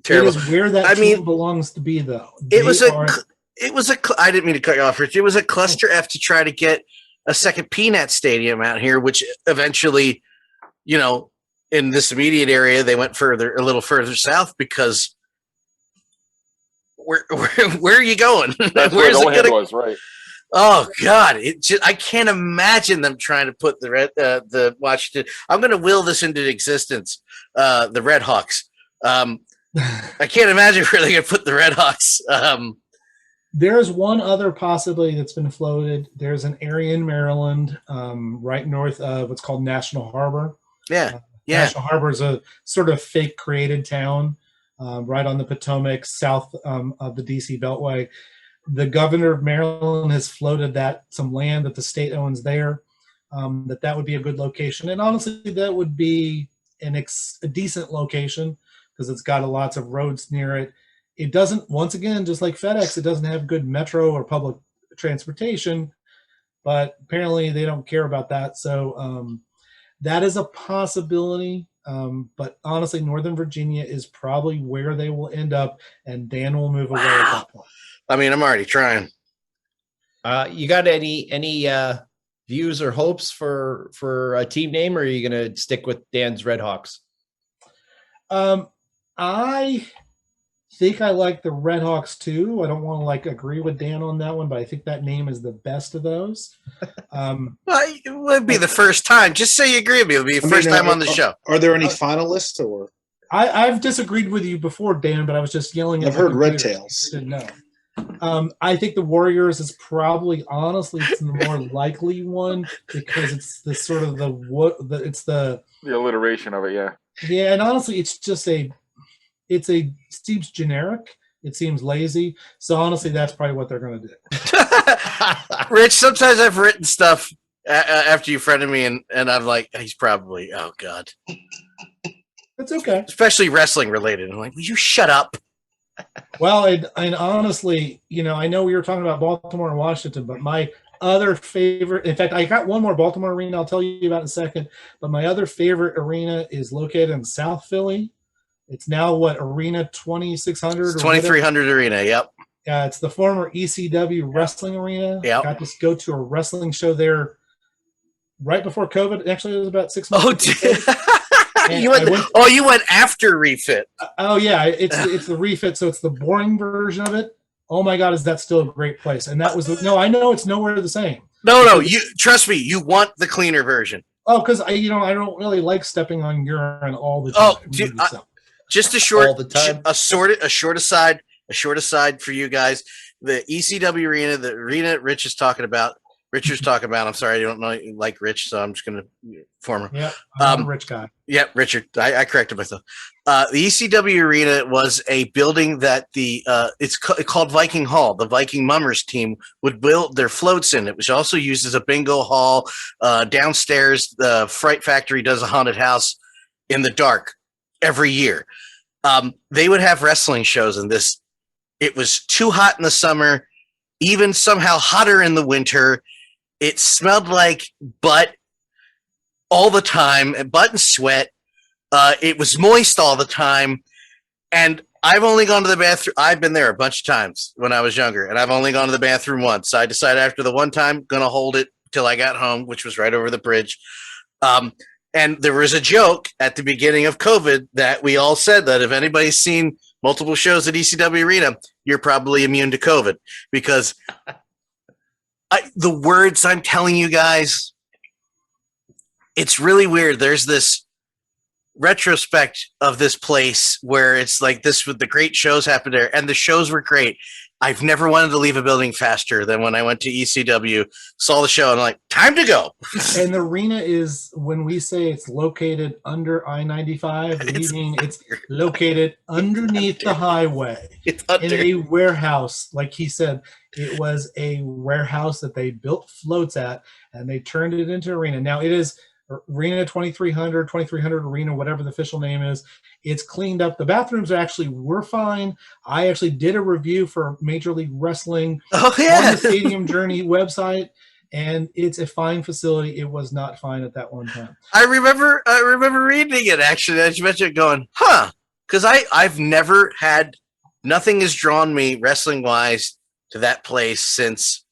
It is where that team belongs to be, though. I didn't mean to cut you off, Rich. It was a cluster F to try to get a second PNAT stadium out here, which eventually, in this immediate area, they went a little further south because where are you going? That's where the head was, right? Oh God! I can't imagine them trying to put the Washington. I'm going to will this into existence. The Red Hawks. I can't imagine where they're going to put the Red Hawks. There's one other possibility that's been floated. There's an area in Maryland, right north of what's called National Harbor. Yeah. National Harbor is a sort of fake created town right on the Potomac, south of the DC Beltway. The governor of Maryland has floated that some land that the state owns there, that would be a good location. And honestly, that would be a decent location because it's got lots of roads near it. It doesn't, once again, just like FedEx, it doesn't have good metro or public transportation, but apparently they don't care about that. So that is a possibility. But honestly, Northern Virginia is probably where they will end up, and Dan will move away at that point. I mean, I'm already trying. You got any views or hopes for a team name, or are you going to stick with Dan's Red Hawks? I think I like the Red Hawks too. I don't want to agree with Dan on that one, but I think that name is the best of those. Well, it would be the first time. Just say you agree with me. It'll be the first time on the show. Are there any finalists or? I've disagreed with you before, Dan, but I was just yelling at I've heard Red Tails. Didn't know. I think the Warriors is probably, honestly, it's the more likely one because it's the sort of the alliteration of it. Yeah. Yeah, and honestly, it's just it seems generic. It seems lazy. So honestly, that's probably what they're going to do. Rich, sometimes I've written stuff after you friended me, and I'm like, he's probably, oh God. It's okay. Especially wrestling related. I'm like, will you shut up? Well, and honestly, I know we were talking about Baltimore and Washington, but my other favorite, in fact, I got one more Baltimore arena I'll tell you about in a second, but my other favorite arena is located in South Philly. It's now Arena 2600? It's 2300 Arena, yep. Yeah, it's the former ECW wrestling arena. Yep. Got to go to a wrestling show there right before COVID. Actually, it was about 6 months. You went after refit. Oh yeah, it's the refit, so it's the boring version of it. Oh my God, is that still a great place? And that was I know it's nowhere the same. No, you trust me. You want the cleaner version. Oh, because I don't really like stepping on urine all the time. Oh, dude, just a short, all the time. A short aside for you guys. The ECW arena, the arena Richard's talking about. I'm sorry, I don't know you like Rich, so I'm just going to form. Yeah, I'm a rich guy. Yeah, Richard. I corrected myself. The ECW arena was a building that it's called Viking Hall. The Viking Mummers team would build their floats in. It was also used as a bingo hall. Downstairs, the Fright Factory does a haunted house in the dark every year. They would have wrestling shows in this. It was too hot in the summer, even somehow hotter in the winter. It smelled like butt all the time, butt and sweat. It was moist all the time. And I've only gone to the bathroom. I've been there a bunch of times when I was younger, and I've only gone to the bathroom once. So I decided after the one time, going to hold it till I got home, which was right over the bridge. And there was a joke at the beginning of COVID that we all said that if anybody's seen multiple shows at ECW Arena, you're probably immune to COVID because the words I'm telling you guys, it's really weird. There's this retrospect of this place where it's like this with the great shows happened there, and the shows were great. I've never wanted to leave a building faster than when I went to ECW, saw the show, and I'm like, time to go. And the arena is, when we say it's located under I-95, we mean it's located underneath the highway. It's under. In a warehouse. Like he said, it was a warehouse that they built floats at, and they turned it into arena. Now it is Arena 2300 Arena, whatever the official name is. It's cleaned up. The bathrooms were fine. I actually did a review for Major League Wrestling on the Stadium Journey website, and it's a fine facility. It was not fine at that one time. I remember reading it, actually, as you mentioned, going, because I've never had, nothing has drawn me wrestling-wise to that place since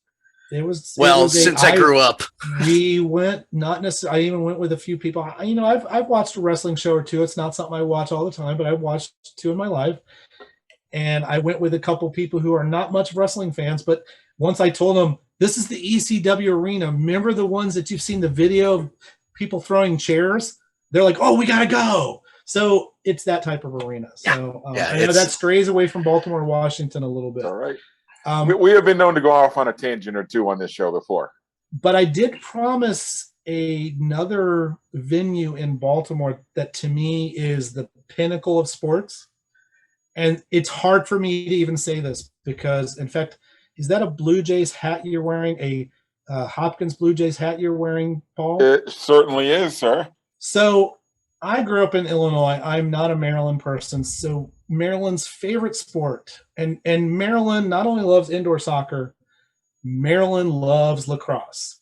I grew up. We went, not necessarily, I even went with a few people. I've watched a wrestling show or two. It's not something I watch all the time, but I've watched two in my life. And I went with a couple people who are not much wrestling fans, but once I told them, this is the ECW arena. Remember the ones that you've seen the video of people throwing chairs? They're like, oh, we got to go. So it's that type of arena. So Yeah, I know that strays away from Baltimore and Washington a little bit. All right. Um, We have been known to go off on a tangent or two on this show before. but I did promise another venue in Baltimore that to me is the pinnacle of sports. And it's hard for me to even say this because, in fact, is that a Blue Jays hat you're wearing? A Hopkins Blue Jays hat you're wearing, Paul? It certainly is, sir. So I grew up in Illinois. I'm not a Maryland person. So Maryland's favorite sport, and Maryland not only loves indoor soccer, Maryland loves lacrosse.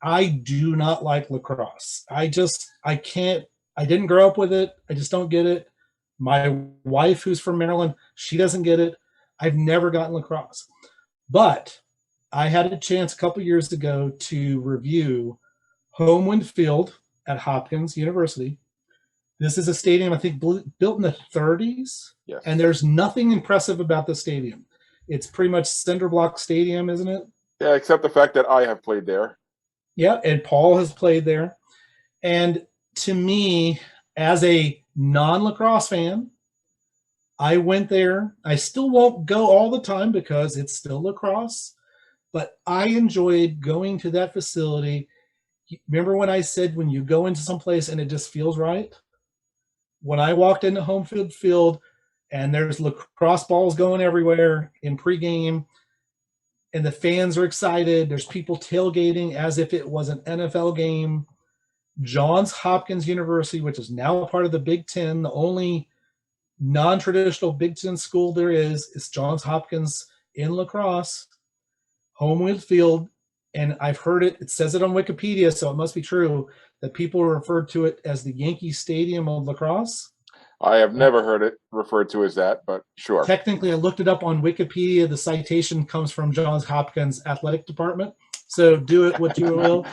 I do not like lacrosse. I didn't grow up with it. I just don't get it. My wife, who's from Maryland, she doesn't get it. I've never gotten lacrosse. But I had a chance a couple years ago to review Homewood Field at Hopkins University. This is a stadium, I think, built in the 30s. Yes. And there's nothing impressive about the stadium. It's pretty much cinder block stadium, isn't it? Yeah, except the fact that I have played there. Yeah, and Paul has played there. And to me, as a non-lacrosse fan, I went there. I still won't go all the time because it's still lacrosse, but I enjoyed going to that facility. Remember when I said when you go into some place and it just feels right? When I walked into Homefield Field and there's lacrosse balls going everywhere in pregame and the fans are excited, there's people tailgating as if it was an NFL game. Johns Hopkins University, which is now a part of the Big Ten, the only non-traditional Big Ten school there is Johns Hopkins in lacrosse, Homewood Field, and I've heard it says it on Wikipedia, so it must be true, that people refer to it as the Yankee Stadium of lacrosse. I have never heard it referred to as that, but sure. Technically, I looked it up on Wikipedia. The citation comes from Johns Hopkins Athletic Department, so do it what you will.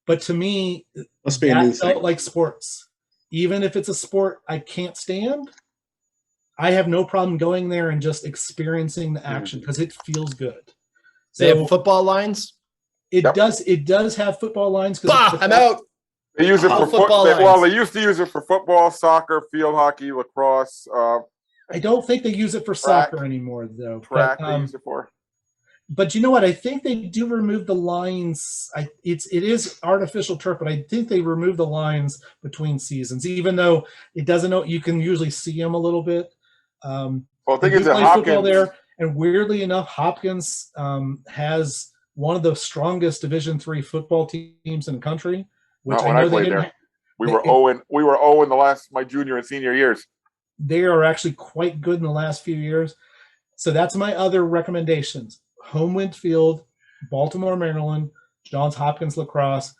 But to me, Must be a new that felt thing. like sports. Even if it's a sport I can't stand, I have no problem going there and just experiencing the action because it feels good. They have football lines. It Yep. does. It does have football lines. Bah, I'm out. They use it Oh, for football football. Well, lines. they used to use it for football, soccer, field hockey, lacrosse, I don't think they use it for Track. soccer anymore, though. track. But, They use it for. but you know what? I think they do remove the lines. It is artificial turf, but I think they remove the lines between seasons, even though it doesn't know. You can usually see them a little bit. Well, the thing They is do that play football Hopkins. there, and weirdly enough, Hopkins has one of the strongest Division III football teams in the country. Which Not when I I know they played didn't. there. We were 0 we were 0 in my junior and senior years. They are actually quite good in the last few years. So that's my other recommendations. Homewood Field, Baltimore, Maryland, Johns Hopkins Lacrosse.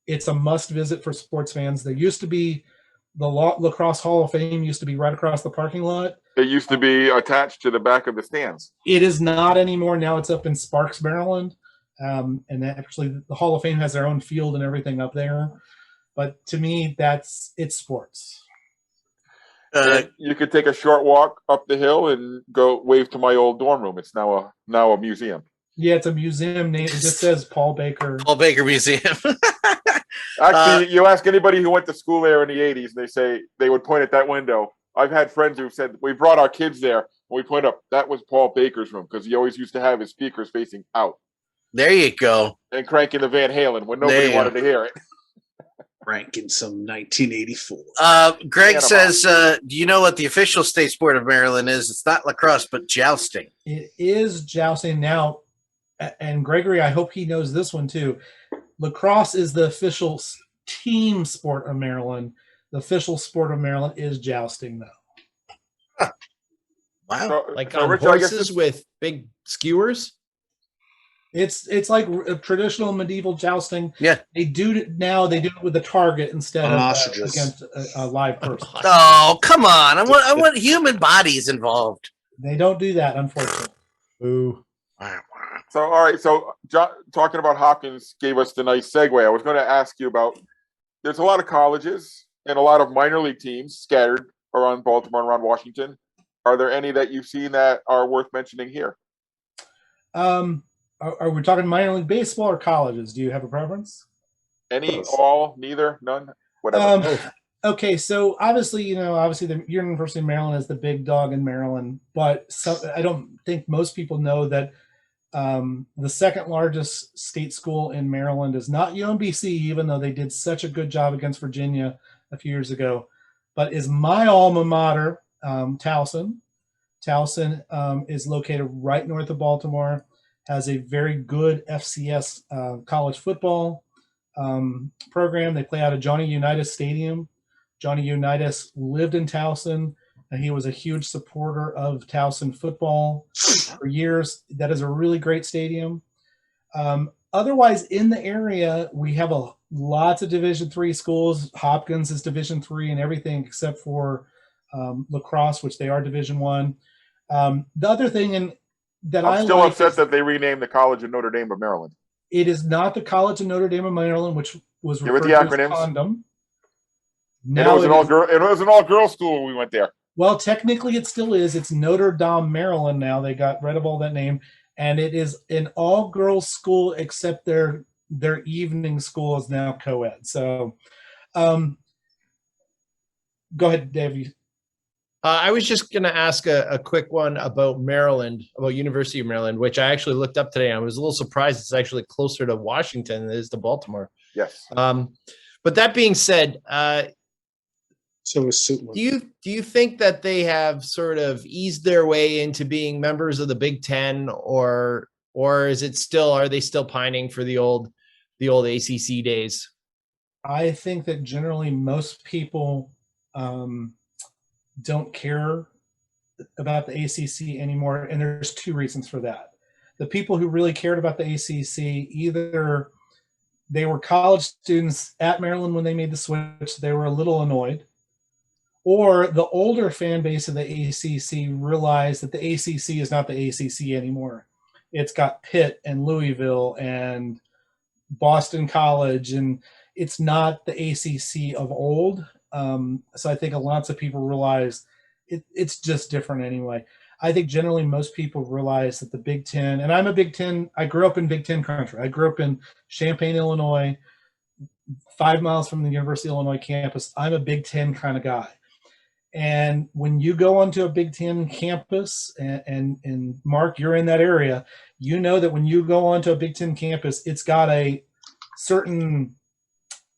It's a must visit for sports fans. There used to be the Lacrosse Hall of Fame used to be right across the parking lot. It used to be attached to the back of the stands. It is not anymore. Now it's up in Sparks, Maryland. And actually the Hall of Fame has their own field and everything up there. But to me, it's sports. And you could take a short walk up the hill and go wave to my old dorm room. It's now a museum. Yeah, it's a museum name. It just says Paul Baker. Paul Baker Museum. Actually, you ask anybody who went to school there in the 80s, and they would point at that window. I've had friends who've said, we brought our kids there, and we point up, that was Paul Baker's room, because he always used to have his speakers facing out There you go. and cranking the Van Halen when nobody wanted to hear it. Ranking some 1984. Greg Panama. says, do you know what the official state sport of Maryland is? It's not lacrosse, but jousting. It is jousting now. And Gregory, I hope he knows this one too. Lacrosse is the official team sport of Maryland. The official sport of Maryland is jousting, though. Wow. So, Like so on Rich, I guess horses this- with big skewers. It's like a traditional medieval jousting. Yeah. They do it now. They do it with a target instead of Ostriches. against a live person. Oh, come on. I want human bodies involved. They don't do that, unfortunately. Ooh. So, all right. So, talking about Hopkins gave us the nice segue. I was going to ask you about. There's a lot of colleges and a lot of minor league teams scattered around Baltimore and around Washington. Are there any that you've seen that are worth mentioning here? Are we talking minor league baseball or colleges? Do you have a preference? Any, Both. all, neither, none, whatever. Okay, so obviously, obviously the University of Maryland is the big dog in Maryland, but I don't think most people know that the second largest state school in Maryland is not UMBC, even though they did such a good job against Virginia a few years ago, but is my alma mater, Towson. Towson is located right north of Baltimore, has a very good FCS college football program. They play out of Johnny Unitas Stadium. Johnny Unitas lived in Towson, and he was a huge supporter of Towson football for years. That is a really great stadium. Otherwise, in the area, we have lots of Division III schools. Hopkins is Division III and everything except for lacrosse, which they are Division I. The other thing that I'm still upset that they renamed the College of Notre Dame of Maryland. It is not the College of Notre Dame of Maryland, which was with referred the to acronyms. as Condom. And it was an all-girl school when we went there. Well, technically it still is. It's Notre Dame, Maryland now. They got rid of all that name. And it is an all-girls school except their evening school is now co-ed. So go ahead, Dave. I was just going to ask a quick one about Maryland, about University of Maryland, which I actually looked up today. I was a little surprised it's actually closer to Washington than it is to Baltimore. Yes. But that being said, So is Suitland. do you think that they have sort of eased their way into being members of the Big Ten, or is it still, are they still pining for the old ACC days? I think that generally most people don't care about the ACC anymore, and there's two reasons for that. The people who really cared about the ACC, either they were college students at Maryland when they made the switch, they were a little annoyed, or the older fan base of the ACC realized that the ACC is not the ACC anymore. It's got Pitt and Louisville and Boston College, and it's not the ACC of old. So I think lots of people realize it's just different anyway. I think generally most people realize that the Big Ten, and I'm a Big Ten, I grew up in Big Ten country. I grew up in Champaign, Illinois, 5 miles from the University of Illinois campus. I'm a Big Ten kind of guy. And when you go onto a Big Ten campus, and Mark, you're in that area, you know that when you go onto a Big Ten campus, it's got a certain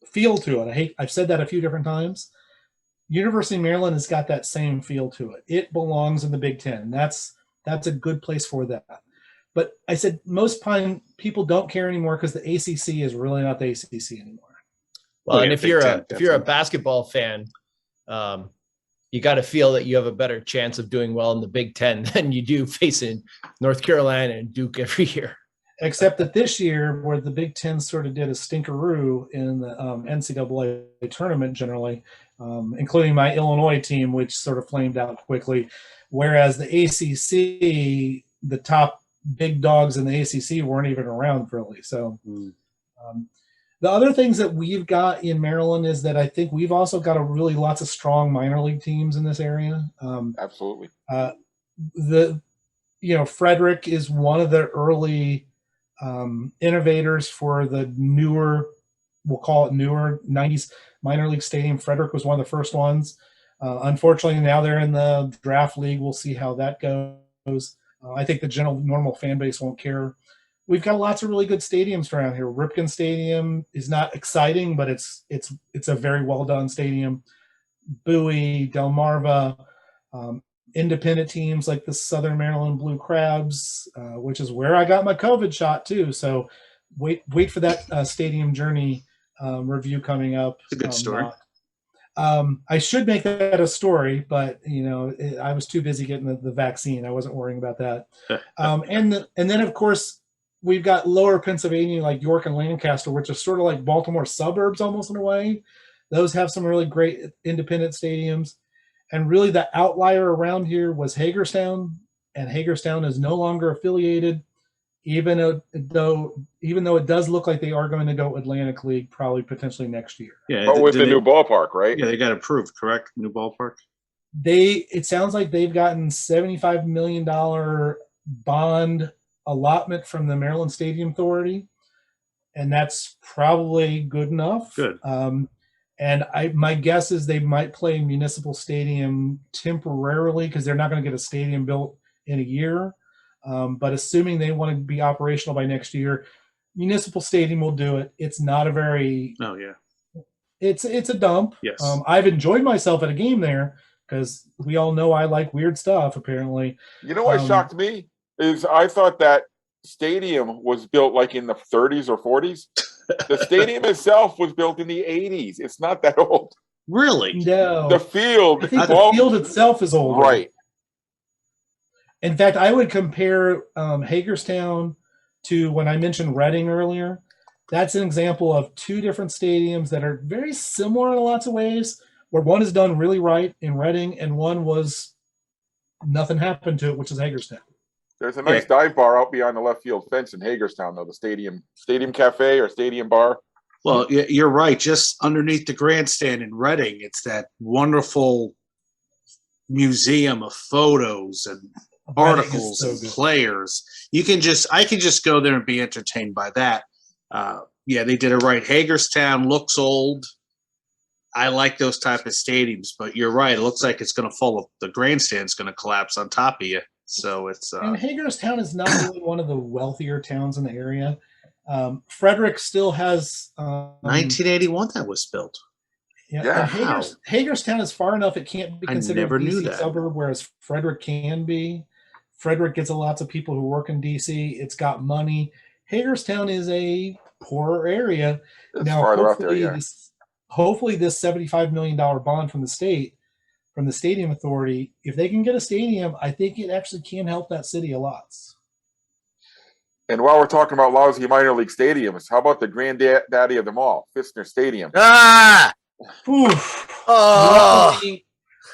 feel to it. I've said that a few different times. University of Maryland has got that same feel to it. It belongs in the Big Ten. That's a good place for that. But I said most people don't care anymore because the ACC is really not the ACC anymore. Well, and if you're a basketball fan, you got to feel that you have a better chance of doing well in the Big Ten than you do facing North Carolina and Duke every year. Except that this year, where the Big Ten sort of did a stinkeroo in the NCAA tournament generally, including my Illinois team, which sort of flamed out quickly, whereas the ACC, the top big dogs in the ACC weren't even around really. So the other things that we've got in Maryland is that I think we've also got lots of strong minor league teams in this area. Absolutely. Frederick is one of the early innovators for the newer, we'll call it newer 90s minor league stadium. Frederick was one of the first ones. Unfortunately, now they're in the draft league. We'll see how that goes. I think the normal fan base won't care. We've got lots of really good stadiums around here. Ripken Stadium is not exciting, but it's a very well done stadium. Bowie, Delmarva, independent teams like the Southern Maryland Blue Crabs, which is where I got my COVID shot too. So wait for that stadium journey review coming up. It's a good story. I should make that a story, but I was too busy getting the vaccine. I wasn't worrying about that. And then of course we've got lower Pennsylvania like York and Lancaster, which are sort of like Baltimore suburbs almost in a way. Those have some really great independent stadiums. And really the outlier around here was Hagerstown, and Hagerstown is no longer affiliated, even though it does look like they are going to go Atlantic League probably potentially next year. Yeah, but with the new ballpark, right? Yeah, they got approved, correct? New ballpark. It sounds like they've gotten $75 million bond allotment from the Maryland Stadium Authority, and that's probably good enough. Good. And my guess is they might play Municipal Stadium temporarily because they're not going to get a stadium built in a year. But assuming they want to be operational by next year, Municipal Stadium will do it. It's not a very Oh yeah. It's a dump. Yes. I've enjoyed myself at a game there because we all know I like weird stuff. Apparently, You know what shocked me is I thought that stadium was built like in the 30s or 40s. The stadium itself was built in the 80s. It's not that old. Really? no. The field, I think the field itself is old. right? In fact, I would compare Hagerstown to when I mentioned Reading earlier. That's an example of two different stadiums that are very similar in lots of ways, where one is done really right in Reading and one was nothing happened to it, which is Hagerstown. There's a nice dive bar out beyond the left field fence in Hagerstown, though, the stadium cafe or stadium bar. Well, you're right. Just underneath the grandstand in Reading, it's that wonderful museum of photos and articles so and good. players. I can just go there and be entertained by that. Yeah, they did it right. Hagerstown looks old. I like those type of stadiums, but you're right. It looks like it's going to fall. The grandstand's going to collapse on top of you. So it's. And Hagerstown is not really one of the wealthier towns in the area. Frederick still has 1981 that was built. Yeah. and Hagerstown is far enough; it can't be I considered never a knew DC that. suburb, whereas Frederick can be. Frederick gets lots of people who work in DC. It's got money. Hagerstown is a poorer area. It's Now, farther out there, yeah. Hopefully, this $75 million bond from the state, from the Stadium Authority, if they can get a stadium, I think it actually can help that city a lot. And while we're talking about lousy minor league stadiums, how about the granddaddy of them all, Pfister Stadium? Ah! Oof. Oh!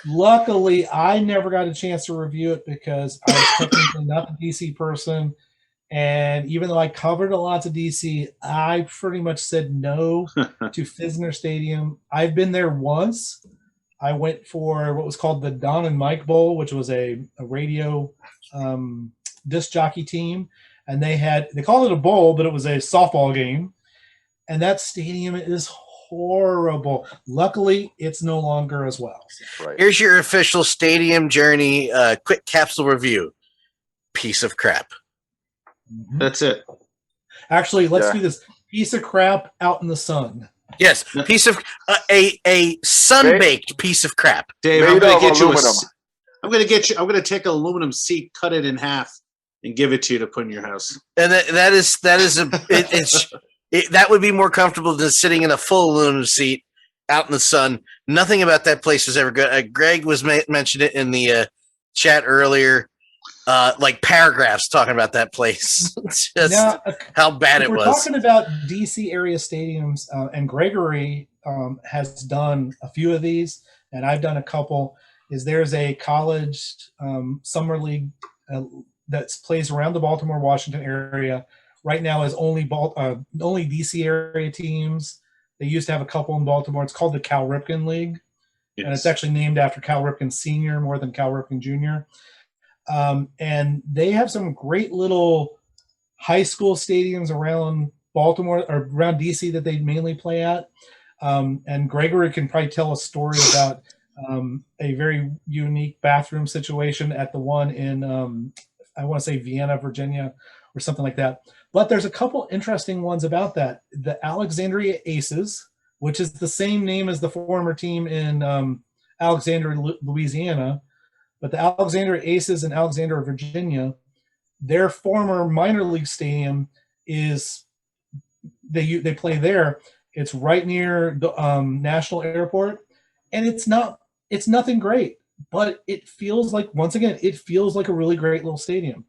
Luckily, I never got a chance to review it because I was technically not a DC person. And even though I covered a lot of DC, I pretty much said no to Pfister Stadium. I've been there once. I went for what was called the Don and Mike Bowl, which was a radio disc jockey team. And they called it a bowl, but it was a softball game. And that stadium is horrible. Luckily, it's no longer as well. Right. Here's your official Stadium Journey quick capsule review. Piece of crap. That's it. Actually, let's Yeah. do this. Piece of crap out in the sun. Yes, piece of a sun-baked piece of crap. Dave, Made I'm going of to get you aluminum. I'm going to get you. I'm going to take an aluminum seat, cut it in half, and give it to you to put in your house. And that would be more comfortable than sitting in a full aluminum seat out in the sun. Nothing about that place was ever good. Greg was mentioned it in the chat earlier, like paragraphs talking about that place. Just Now, how bad if it we're was. talking about DC area stadiums, and Gregory has done a few of these, and I've done a couple. There's a college summer league that plays around the Baltimore, Washington area. Right now is only DC area teams. They used to have a couple in Baltimore. It's called the Ripken League, and it's actually named after Cal Ripken Sr. more than Cal Ripken Jr. And they have some great little high school stadiums around Baltimore or around DC that they mainly play at. And Gregory can probably tell a story about a very unique bathroom situation at the one in, I want to say Vienna, Virginia, or something like that. But there's a couple interesting ones about that. The Alexandria Aces, which is the same name as the former team in Alexandria, Louisiana, but the Alexandria Aces in Alexandria, Virginia, their former minor league stadium is they play there. It's right near the National Airport, and it's nothing great, but it feels like, once again, it feels like a really great little stadium.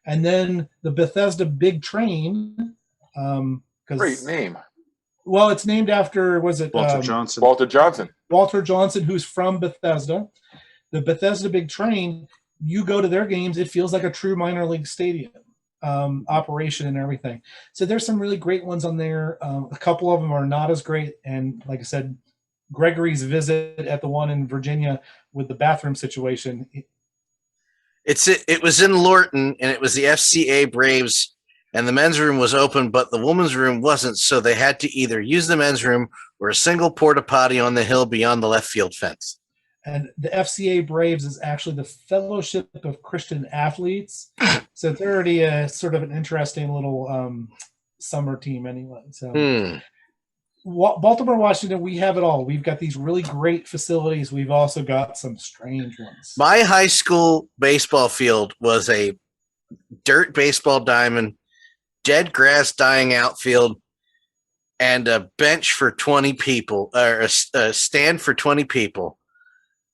And then the Bethesda Big Train, Great name. Well, it's named after, Walter Johnson. Walter Johnson. Walter Johnson, who's from Bethesda. The Bethesda Big Train, you go to their games, it feels like a true minor league stadium operation and everything. So there's some really great ones on there. A couple of them are not as great. And like I said, Gregory's visit at the one in Virginia with the bathroom situation. It was in Lorton, and it was the FCA Braves, and the men's room was open, but the women's room wasn't, so they had to either use the men's room or a single porta potty on the hill beyond the left field fence. And the FCA Braves is actually the Fellowship of Christian Athletes. So they're already a sort of an interesting little summer team anyway. So Baltimore, Washington, we have it all. We've got these really great facilities. We've also got some strange ones. My high school baseball field was a dirt baseball diamond, dead grass dying outfield, and a bench for 20 people, or a stand for 20 people.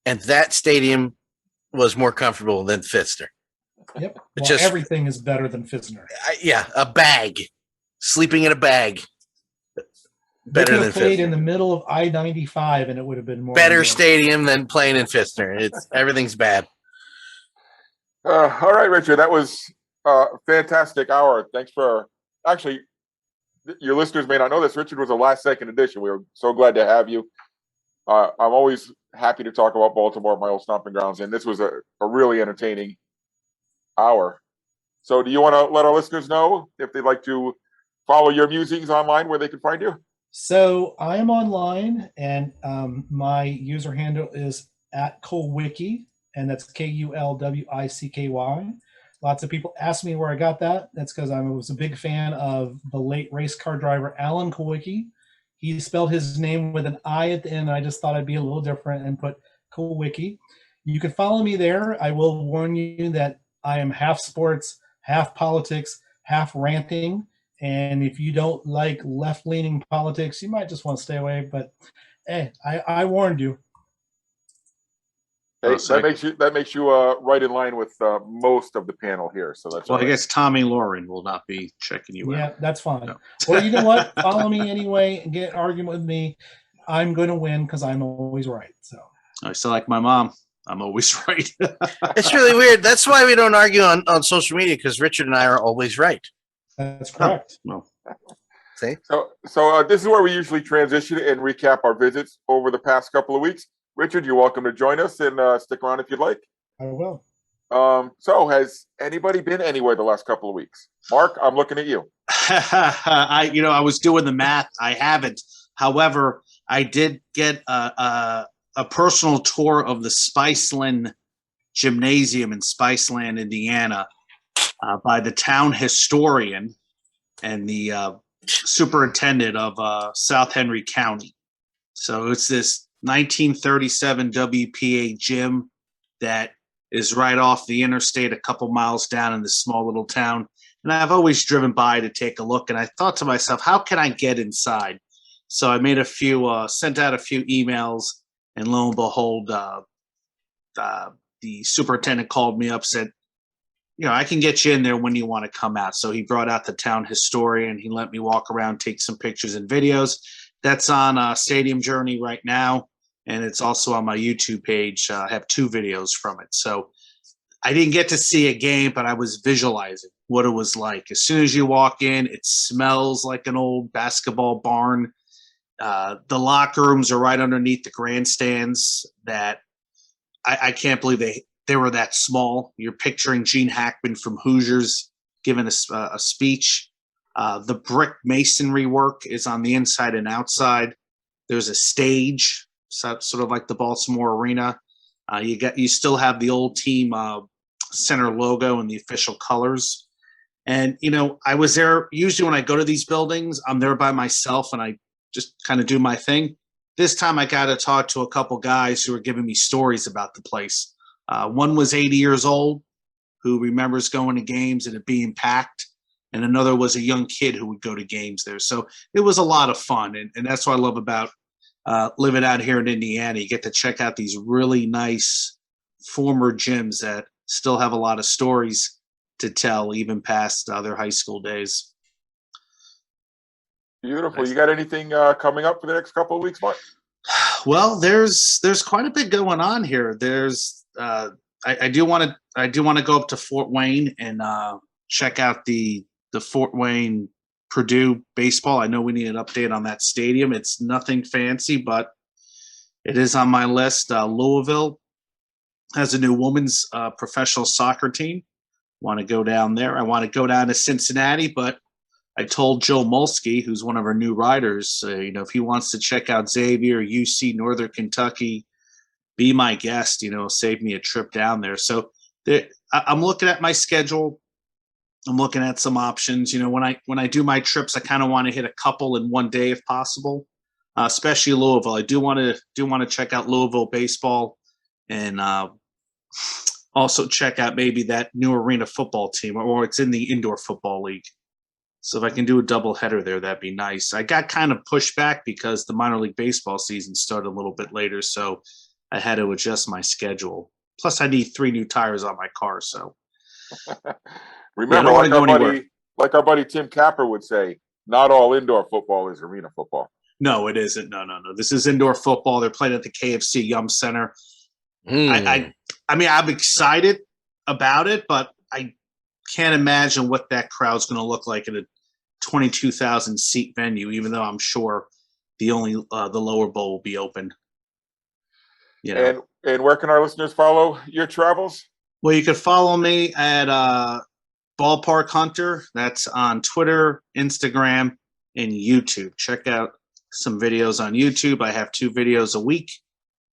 And that stadium was more comfortable than Pfister. Yep. Well, everything is better than Pfister. Yeah, a bag. Sleeping in a bag. Better than played Pfister. In the middle of I-95, and it would have been more better stadium than playing in Pfister. It's everything's bad. All right, Richard, that was a fantastic hour. Thanks for actually. Your listeners may not know this. Richard was a last-second addition. We were so glad to have you. I'm always happy to talk about Baltimore, my old stomping grounds, and this was a really entertaining hour. So do you want to let our listeners know if they'd like to follow your musings online, where they can find you? So I'm online, and my user handle is @Kulwicki, and that's Kulwicky. Lots of people ask me where I got that. That's because I was a big fan of the late race car driver Alan Kulwicki. He spelled his name with an I at the end. I just thought I'd be a little different and put Kulwicki. You can follow me there. I will warn you that I am half sports, half politics, half ranting. And if you don't like left-leaning politics, you might just want to stay away. But hey, I warned you. Hey, that makes you right in line with most of the panel here. So that's well. right. I guess Tommy Lauren will not be checking you out. Yeah, that's fine. No. Well, you know what? Follow me anyway and get an argument with me. I'm going to win because I'm always right. So I sound like my mom. I'm always right. It's really weird. That's why we don't argue on social media, because Richard and I are always right. That's correct. No. See? So this is where we usually transition and recap our visits over the past couple of weeks. Richard, you're welcome to join us and stick around if you'd like. I will. So has anybody been anywhere the last couple of weeks? Mark, I'm looking at you. I was doing the math. I haven't. However, I did get a personal tour of the Spiceland Gymnasium in Spiceland, Indiana, by the town historian and the superintendent of South Henry County. So it's this 1937 WPA gym that is right off the interstate a couple miles down in this small little town. And I've always driven by to take a look. And I thought to myself, how can I get inside? So I made sent out a few emails, and lo and behold, the superintendent called me up, said, I can get you in there when you want to come out. So he brought out the town historian. He let me walk around, take some pictures and videos. That's on Stadium Journey right now, and it's also on my YouTube page. I have 2 videos from it. So I didn't get to see a game, but I was visualizing what it was like. As soon as you walk in, it smells like an old basketball barn. The locker rooms are right underneath the grandstands that I can't believe they were that small. You're picturing Gene Hackman from Hoosiers giving a speech. The brick masonry work is on the inside and outside. There's a stage, sort of like the Baltimore Arena. You still have the old team center logo and the official colors. And I was there. Usually when I go to these buildings, I'm there by myself and I just kind of do my thing. This time I got to talk to a couple guys who were giving me stories about the place. One was 80 years old, who remembers going to games and it being packed. And another was a young kid who would go to games there. So it was a lot of fun. And that's what I love about living out here in Indiana. You get to check out these really nice former gyms that still have a lot of stories to tell, even past their high school days. Beautiful. You got anything coming up for the next couple of weeks, Mark? Well, there's quite a bit going on here. There's I do want to go up to Fort Wayne and check out the Fort Wayne Purdue baseball. I know we need an update on that stadium. It's nothing fancy, but it is on my list. Louisville has a new women's professional soccer team. Want to go down there. I want to go down to Cincinnati, but I told Joe Mulsky, who's one of our new writers, if he wants to check out Xavier, UC, Northern Kentucky, be my guest, save me a trip down there. So I'm looking at my schedule. I'm looking at some options. When I do my trips, I kind of want to hit a couple in one day if possible, especially Louisville. I do want to check out Louisville baseball and also check out maybe that new arena football team, or it's in the indoor football league. So if I can do a double header there, that'd be nice. I got kind of pushed back because the minor league baseball season started a little bit later, so I had to adjust my schedule. Plus, I need 3 new tires on my car. So remember, like our buddy Tim Capper would say, not all indoor football is arena football. No, it isn't. No. This is indoor football. They're playing at the KFC Yum Center. I mean, I'm excited about it, but I can't imagine what that crowd's going to look like in a 22,000 seat venue, even though I'm sure the lower bowl will be open. And where can our listeners follow your travels? Well, you can follow me at Ballpark Hunter. That's on Twitter, Instagram, and YouTube. Check out some videos on YouTube. I have 2 videos a week.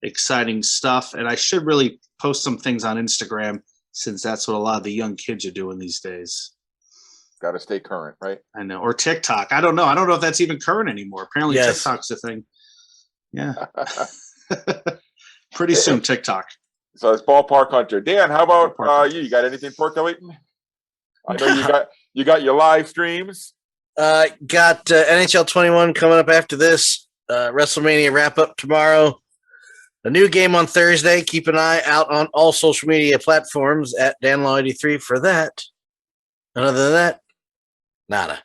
Exciting stuff. And I should really post some things on Instagram, since that's what a lot of the young kids are doing these days. Got to stay current, right? I know. Or TikTok. I don't know. I don't know if that's even current anymore. Apparently Yes. TikTok's a thing. Yeah. Pretty soon, TikTok. So it's Ballpark Hunter. Dan, how about you? You got anything percolating? I know you got your live streams. Got NHL 21 coming up after this. WrestleMania wrap up tomorrow. A new game on Thursday. Keep an eye out on all social media platforms at DanLaw83 for that. And other than that, nada.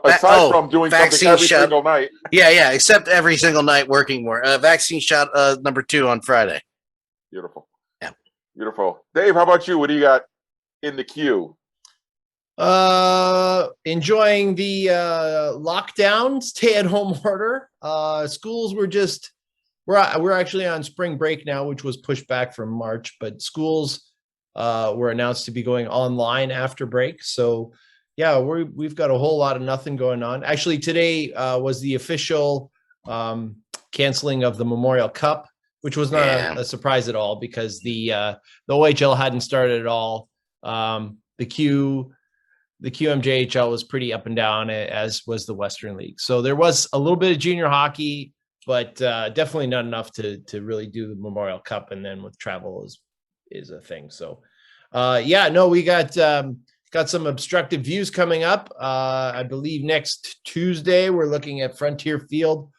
Aside from doing something every single night. Yeah, except every single night working more. Vaccine shot number 2 on Friday. Beautiful. Yeah. Beautiful. Dave, how about you? What do you got in the queue? Enjoying the lockdown, stay-at-home order. Schools were we're actually on spring break now, which was pushed back from March, but schools were announced to be going online after break. So yeah, we've got a whole lot of nothing going on. Actually, today was the official canceling of the Memorial Cup, which was not a surprise at all because the OHL hadn't started at all. The QMJHL was pretty up and down, as was the Western League. So there was a little bit of junior hockey, but definitely not enough to really do the Memorial Cup. And then with travel is a thing. So we got some obstructive views coming up. I believe next Tuesday we're looking at Frontier Field,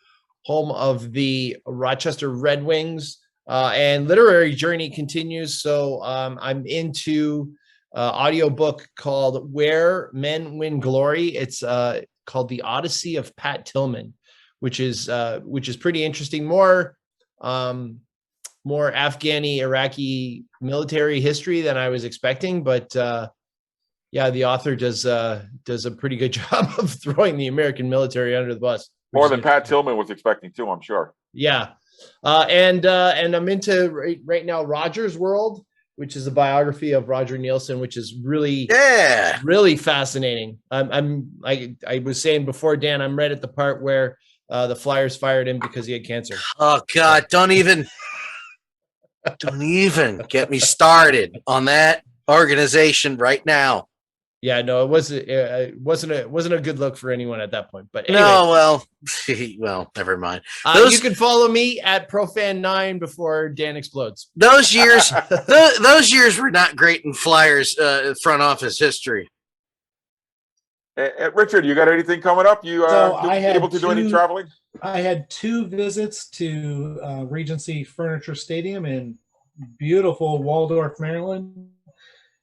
home of the Rochester Red Wings, and literary journey continues. So I'm into audiobook called Where Men Win Glory. It's called The Odyssey of Pat Tillman, which is pretty interesting. More Afghani, Iraqi military history than I was expecting, but the author does a pretty good job of throwing the American military under the bus. More than Pat Tillman was expecting too, I'm sure. Yeah. And I'm into right now Roger's World, which is a biography of Roger Nielsen, which is really fascinating. I was saying before, Dan, I'm right at the part where the Flyers fired him because he had cancer. Oh God, don't even get me started on that organization right now. Yeah, no, it wasn't a good look for anyone at that point. But anyway. No, well, never mind. You can follow me at Profan9 before Dan explodes. Those years, those years were not great in Flyers front office history. Richard, you got anything coming up? You able to do any traveling? I had 2 visits to Regency Furniture Stadium in beautiful Waldorf, Maryland.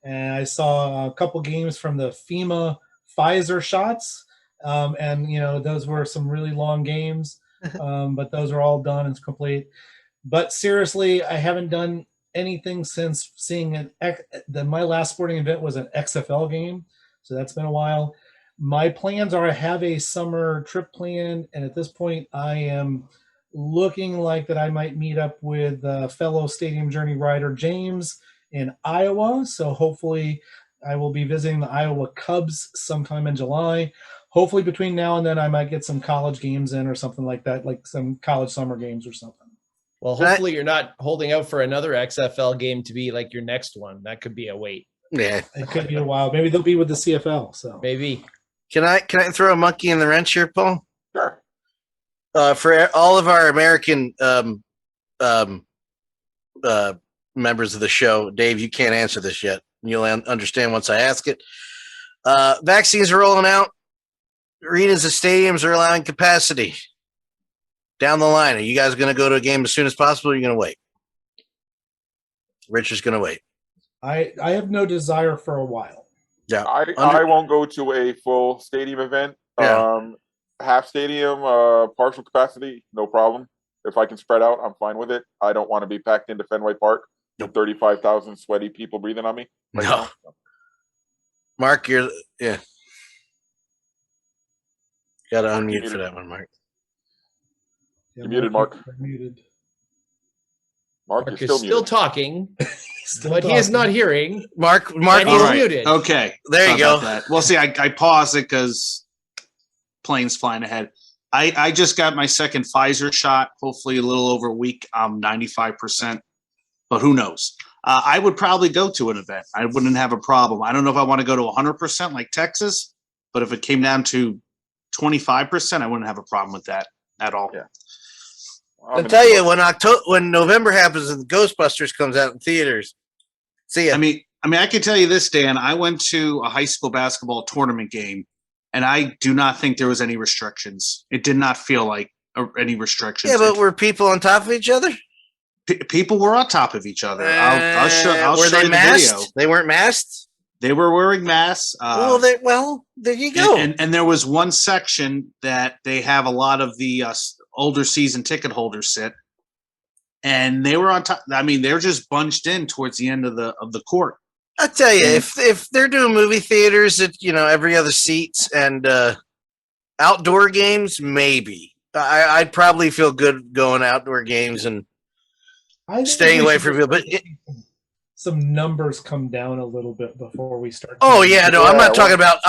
And I saw a couple games from the FEMA Pfizer shots. And, those were some really long games, but those are all done and complete. But seriously, I haven't done anything since seeing my last sporting event was an XFL game. So that's been a while. My plans are to have a summer trip planned. And at this point, I am looking like that I might meet up with fellow Stadium Journey writer James in Iowa. So hopefully I will be visiting the Iowa Cubs sometime in July. Hopefully between now and then I might get some college games in or something like that, like some college summer games or something. Well, hopefully you're not holding out for another XFL game to be like your next one. That could be a wait. Yeah. It could be a while. Maybe they'll be with the CFL. So Maybe. Can I throw a monkey in the wrench here, Paul? Sure. For all of our American members of the show, Dave, you can't answer this yet. You'll understand once I ask it. Vaccines are rolling out. Arenas and stadiums are allowing capacity. Down the line, are you guys going to go to a game as soon as possible, or are you going to wait? Richard's going to wait. I have no desire for a while. Yeah. I won't go to a full stadium event. Yeah. Half stadium, partial capacity, no problem. If I can spread out, I'm fine with it. I don't want to be packed into Fenway Park with 35,000 sweaty people breathing on me. No. Mark, you're Got to unmute for that one, Mark. You're muted, Mark. Muted. Mark, Mark you're is still still muted. talking, Still but he is not hearing. Mark, And he's All right. muted. Okay. There you Sorry go. about that. Well, see, I paused it because planes flying ahead. I just got my second Pfizer shot. Hopefully, a little over a week. I'm 95%, but who knows? I would probably go to an event. I wouldn't have a problem. I don't know if I want to go to 100% like Texas, but if it came down to 25%, I wouldn't have a problem with that at all. Yeah. I'll tell you, when November happens and Ghostbusters comes out in theaters, see ya. I mean, I can tell you this, Dan. I went to a high school basketball tournament game, and I do not think there was any restrictions. It did not feel like any restrictions. Yeah, but were people on top of each other? People were on top of each other. I'll show were you they the masked? video. They weren't masked. They were wearing masks. Well, there you go. And there was one section that they have a lot of the older season ticket holders sit, and they were on top. I mean, they're just bunched in towards the end of the court. I tell you, if they're doing movie theaters at every other seats and outdoor games, maybe I'd probably feel good going outdoor games and I think staying we away should from people. But some numbers come down a little bit before we start. oh yeah, no, Yeah, I'm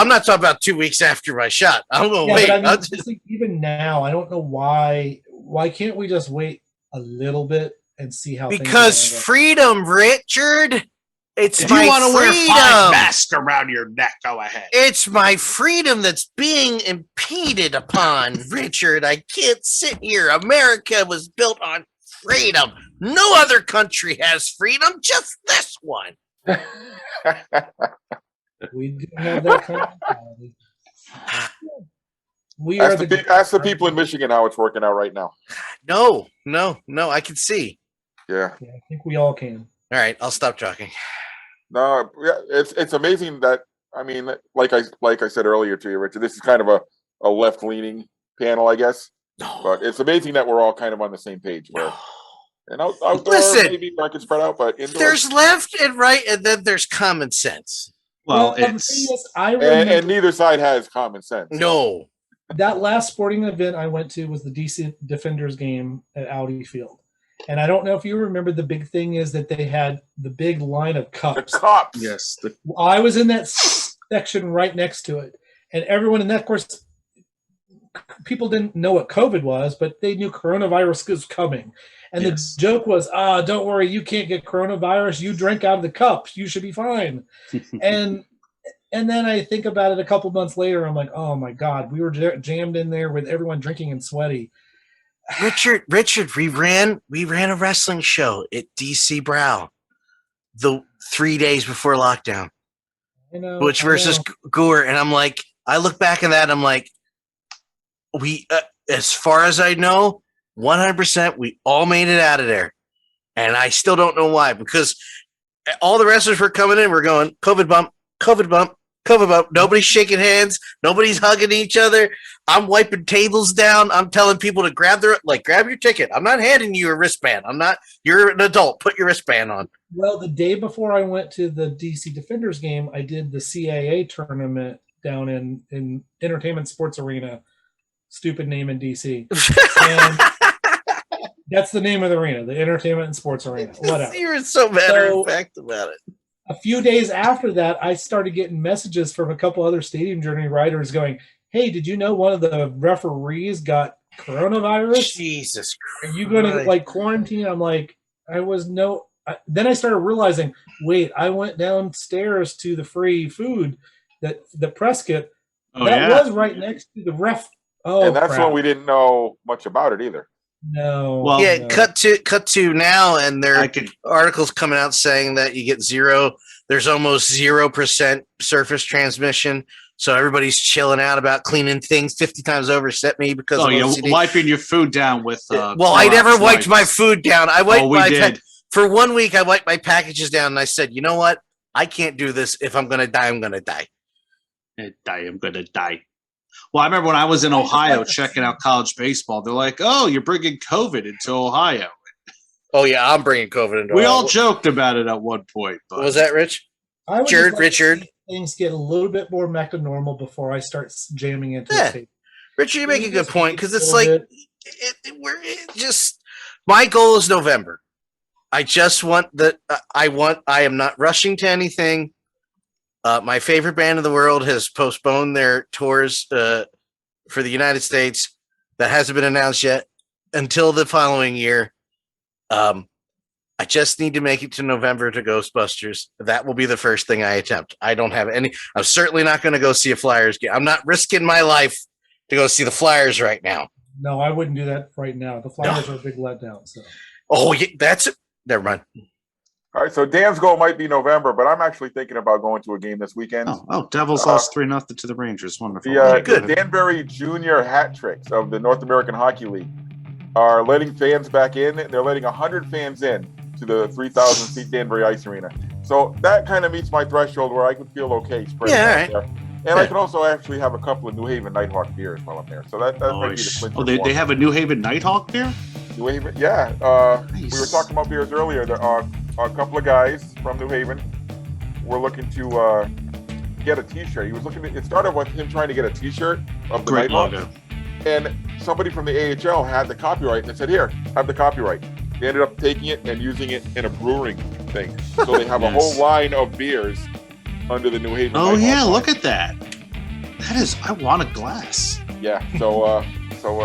not talking about 2 weeks after my shot. I'm going to wait. But I mean, just like even now, I don't know why. Why can't we just wait a little bit and see how? Because things are freedom, Richard. It's If my you want to wear freedom. 5 masks around your neck, go ahead. It's my freedom that's being impeded upon, Richard. I can't sit here. America was built on freedom. No other country has freedom, just this one. We do have that kind of mentality. We are Ask the people in Michigan how it's working out right now. No, I can see. Yeah. Yeah, I think we all can. All right, I'll stop talking. No, yeah, it's amazing that like I said earlier to you, Richard, this is kind of a left leaning panel, I guess. No. But it's amazing that we're all kind of on the same page. Where, outdoor, Listen, maybe I can spread out, but indoor, There's left and right, and then there's common sense. Well, the thing it's is, I remember and neither side has common sense. No. that last sporting event I went to was the DC Defenders game at Audi Field. And I don't know if you remember, the big thing is that they had the big line of The cups. cops. yes. I was in that section right next to it. And everyone in that, of course, people didn't know what COVID was, but they knew coronavirus was coming. And Yes. the joke was, don't worry, you can't get coronavirus. You drink out of the cups. You should be fine. and then I think about it a couple months later. I'm like, oh, my God, we were jammed in there with everyone drinking and sweaty. Richard, we ran a wrestling show at DC Brow the 3 days before lockdown. I know, Butch I versus know. Gore, and I'm like, I look back at that, and I'm like, we, as far as I know, 100%, we all made it out of there, and I still don't know why, because all the wrestlers were coming in, we're going COVID bump, COVID bump, COVID bump. Nobody's shaking hands, nobody's hugging each other. I'm wiping tables down. I'm telling people to grab your ticket. I'm not handing you a wristband. You're an adult. Put your wristband on. Well, the day before I went to the DC Defenders game, I did the CAA tournament down in Entertainment Sports Arena. Stupid name in DC. And that's the name of the arena, the Entertainment and Sports Arena. Whatever. You're so matter So- of fact about it. a few days after that, I started getting messages from a couple other Stadium Journey writers going, "Hey, did you know one of the referees got coronavirus? Jesus Are you going to Christ. like quarantine?" I'm like, then I started realizing, wait, I went downstairs to the free food that the Prescott was right next to the ref. Oh, and that's crap. when we didn't know much about it either. No. Well, Yeah, no. cut to now, and there are articles coming out saying that you get there's almost 0% surface transmission. So everybody's chilling out about cleaning things 50 times over, except me because of you're OCD. wiping your food down with. Well, I never wiped my food down. I wiped we did. For 1 week. I wiped my packages down, and I said, "You know what? I can't do this. If I'm going to die, I'm going to die. I'm going to die." Well, I remember when I was in Ohio checking out college baseball. They're like, "Oh, you're bringing COVID into Ohio." Oh yeah, I'm bringing COVID into. We all joked about it at one point. But was that Rich? I would just like Richard. to see things get a little bit more back to normal before I start jamming into it. Richard, you make a good point because it's like my goal is November. I just want I am not rushing to anything. My favorite band in the world has postponed their tours for the United States. That hasn't been announced yet until the following year. I just need to make it to November to Ghostbusters. That will be the first thing I attempt. I don't have any. I'm certainly not going to go see a Flyers game. I'm not risking my life to go see the Flyers right now. No, I wouldn't do that right now. The Flyers are a big letdown. So. Oh, yeah, that's it. Never mind. All right, so Dan's goal might be November, but I'm actually thinking about going to a game this weekend. Devils lost 3-0 to the Rangers. Wonderful. The Danbury Junior Hat Tricks of the North American Hockey League are letting fans back in. They're letting 100 fans in to the 3,000-seat Danbury Ice Arena. So that kind of meets my threshold where I could feel okay spreading out there. And I can also actually have a couple of New Haven Nighthawk beers while I'm there. So that might be the clincher. They have a New Haven Nighthawk beer? New Haven, yeah. Nice. We were talking about beers earlier. There are a couple of guys from New Haven were looking to get a T-shirt. It started with him trying to get a T-shirt of the Great Nighthawk. logo. And somebody from the AHL had the copyright and they said, "Here, have the copyright." They ended up taking it and using it in a brewing thing. So they have a whole line of beers under the New Haven. Oh, Nighthawk yeah, line. look at that. I want a glass. Yeah, so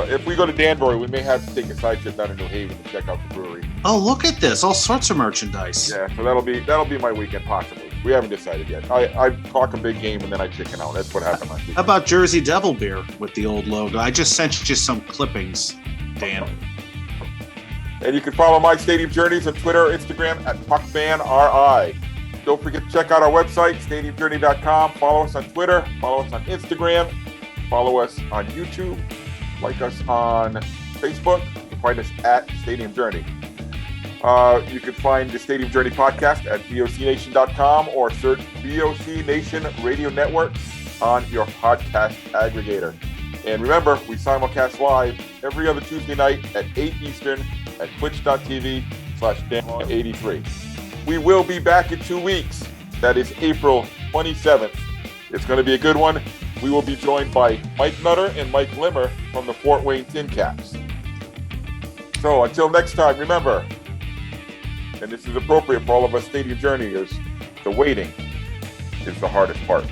if we go to Danbury, we may have to take a side trip down to New Haven to check out the brewery. Oh, look at this. All sorts of merchandise. Yeah, so that'll be my weekend possibly. We haven't decided yet. I talk a big game and then I chicken out. That's what happened last week. How about Jersey Devil beer with the old logo? I just sent you some clippings, Dan. And you can follow my Stadium Journeys on Twitter or Instagram at PuckFanRI. Don't forget to check out our website, stadiumjourney.com. Follow us on Twitter. Follow us on Instagram. Follow us on YouTube. Like us on Facebook. You can find us at Stadium Journey. You can find the Stadium Journey podcast at vocnation.com or search VOC Nation Radio Network on your podcast aggregator. And remember, we simulcast live every other Tuesday night at 8 Eastern at twitch.tv/Dan83. We will be back in 2 weeks. That is April 27th. It's going to be a good one. We will be joined by Mike Nutter and Mike Limmer from the Fort Wayne Tin Caps. So until next time, remember, and this is appropriate for all of us Stadium Journeyers, the waiting is the hardest part.